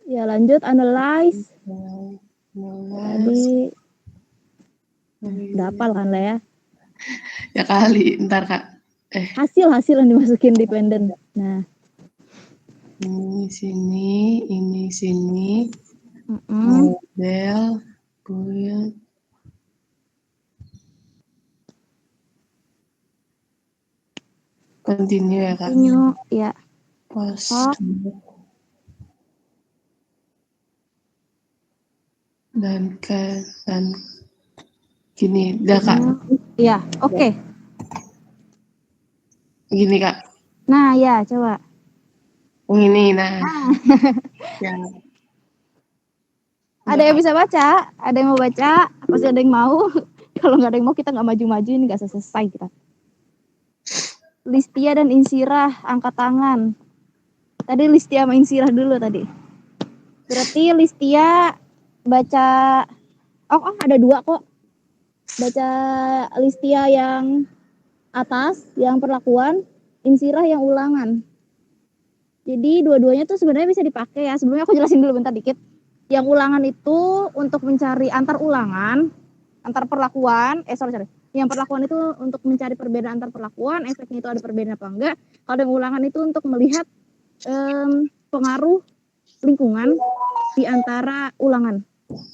Ya, lanjut analyze. Tadi udah hafal kan lah ya. Ya kali, ntar, Kak. Hasil yang dimasukin dependent. Nah, ini sini. Model, build. Continue ya, Kak? Continue, ya. Post. Dan gini, udah, Kak? Iya, oke. Gini, Kak? Nah, ya, coba. Ini, nah. Ya. Ada yang bisa baca? Ada yang mau baca? Pasti ada yang mau. Kalau nggak ada yang mau, kita nggak maju-maju, ini nggak selesai kita. Listia dan Insirah, angkat tangan. Tadi Listia sama Insirah dulu tadi. Berarti Listia baca... Oh, ada dua kok. Baca Listia yang atas, yang perlakuan. Insirah yang ulangan. Jadi dua-duanya tuh sebenarnya bisa dipakai ya. Sebelumnya aku jelasin dulu bentar dikit. Yang ulangan itu untuk mencari antar ulangan, antar perlakuan, sorry. Yang perlakuan itu untuk mencari perbedaan antar perlakuan, efeknya itu ada perbedaan apa enggak. Kalau yang ulangan itu untuk melihat pengaruh lingkungan di antara ulangan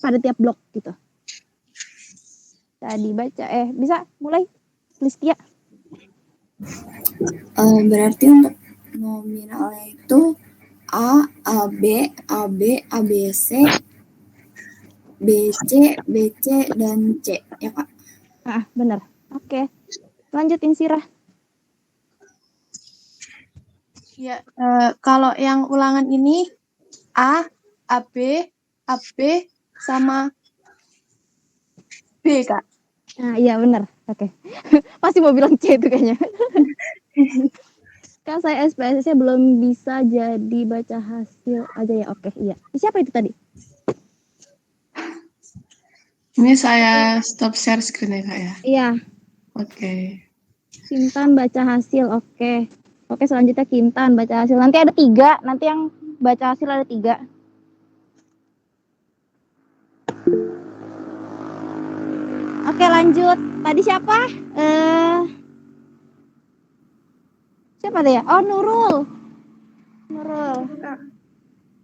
pada tiap blok gitu. Tadi baca, bisa mulai Listia. Berarti untuk nominalnya itu A, AB, ABC, BC, dan C, ya Kak? Benar. Oke. Lanjutin Sirah. Ya, kalau yang ulangan ini A, AB, sama B, Kak. Iya benar. Oke. Pasti mau bilang C itu kayaknya. Kak, saya SPSS-nya belum bisa jadi baca hasil aja ya. Oke, iya. Siapa itu tadi? Ini saya stop share screen ya, Kak ya. Iya, Oke. Kintan baca hasil. Oke. Oke, selanjutnya Kintan baca hasil. Nanti ada 3. Nanti yang baca hasil ada 3. Oke, lanjut. Tadi siapa? Siapa tadi ya? Oh, Nurul. Nurul.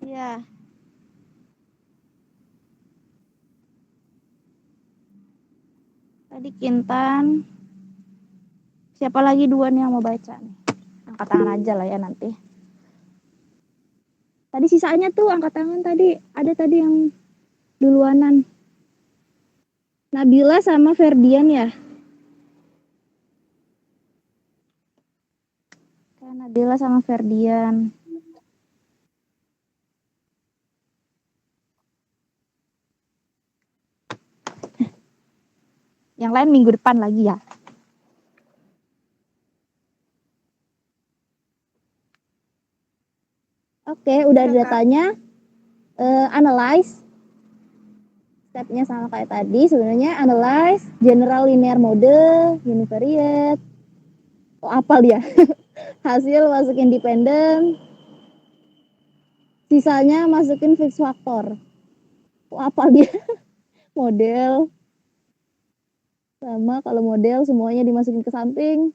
Iya. Tadi Kintan. Siapa lagi 2 nih yang mau baca nih? Angkat tangan aja lah ya nanti. Tadi sisanya tuh angkat tangan tadi. Ada tadi yang duluanan. Nabila sama Ferdian ya? Kan Nabila sama Ferdian. Yang lain minggu depan lagi ya. Oke, udah ada datanya. Analyze. Stepnya sama kayak tadi. Sebenarnya analyze, general linear mode, univariate. Oh, apal dia. Hasil masuk independen. Sisanya masukin fixed factor. Oh, apal dia. Model. Sama kalau model semuanya dimasukin ke samping.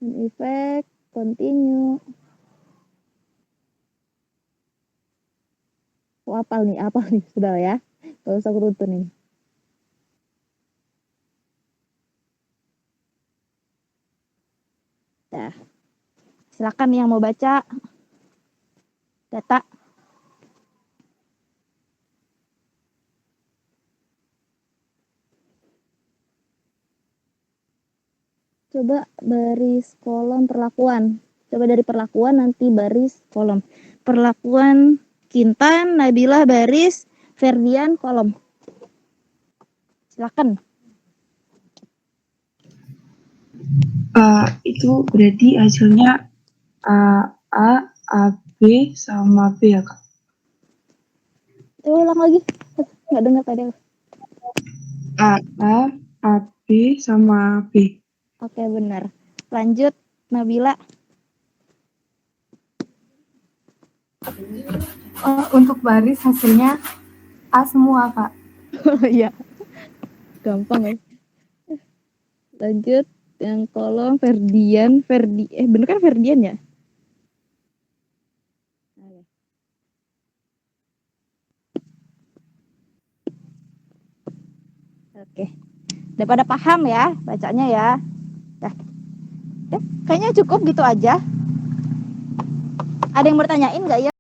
Efek, continue. Oh, apal nih, sudah ya. Gak usah kurutunin. Nah, silakan yang mau baca data. Coba baris kolom perlakuan. Coba dari perlakuan nanti baris kolom. Perlakuan Kintan, Nabila baris, Ferdian kolom. Silakan. Itu berarti hasilnya A, B, sama B ya, Kak? Coba ulang lagi. Nggak dengar tadi. A, B, sama B. Oke, benar. Lanjut, Nabila. Untuk baris hasilnya A semua, Kak. Oh iya. Gampang ya. Lanjut, yang kolom Ferdian. Bener kan Ferdian ya? Oke. Udah pada paham ya bacanya ya. Kayaknya cukup gitu aja. Ada yang bertanyain nggak ya?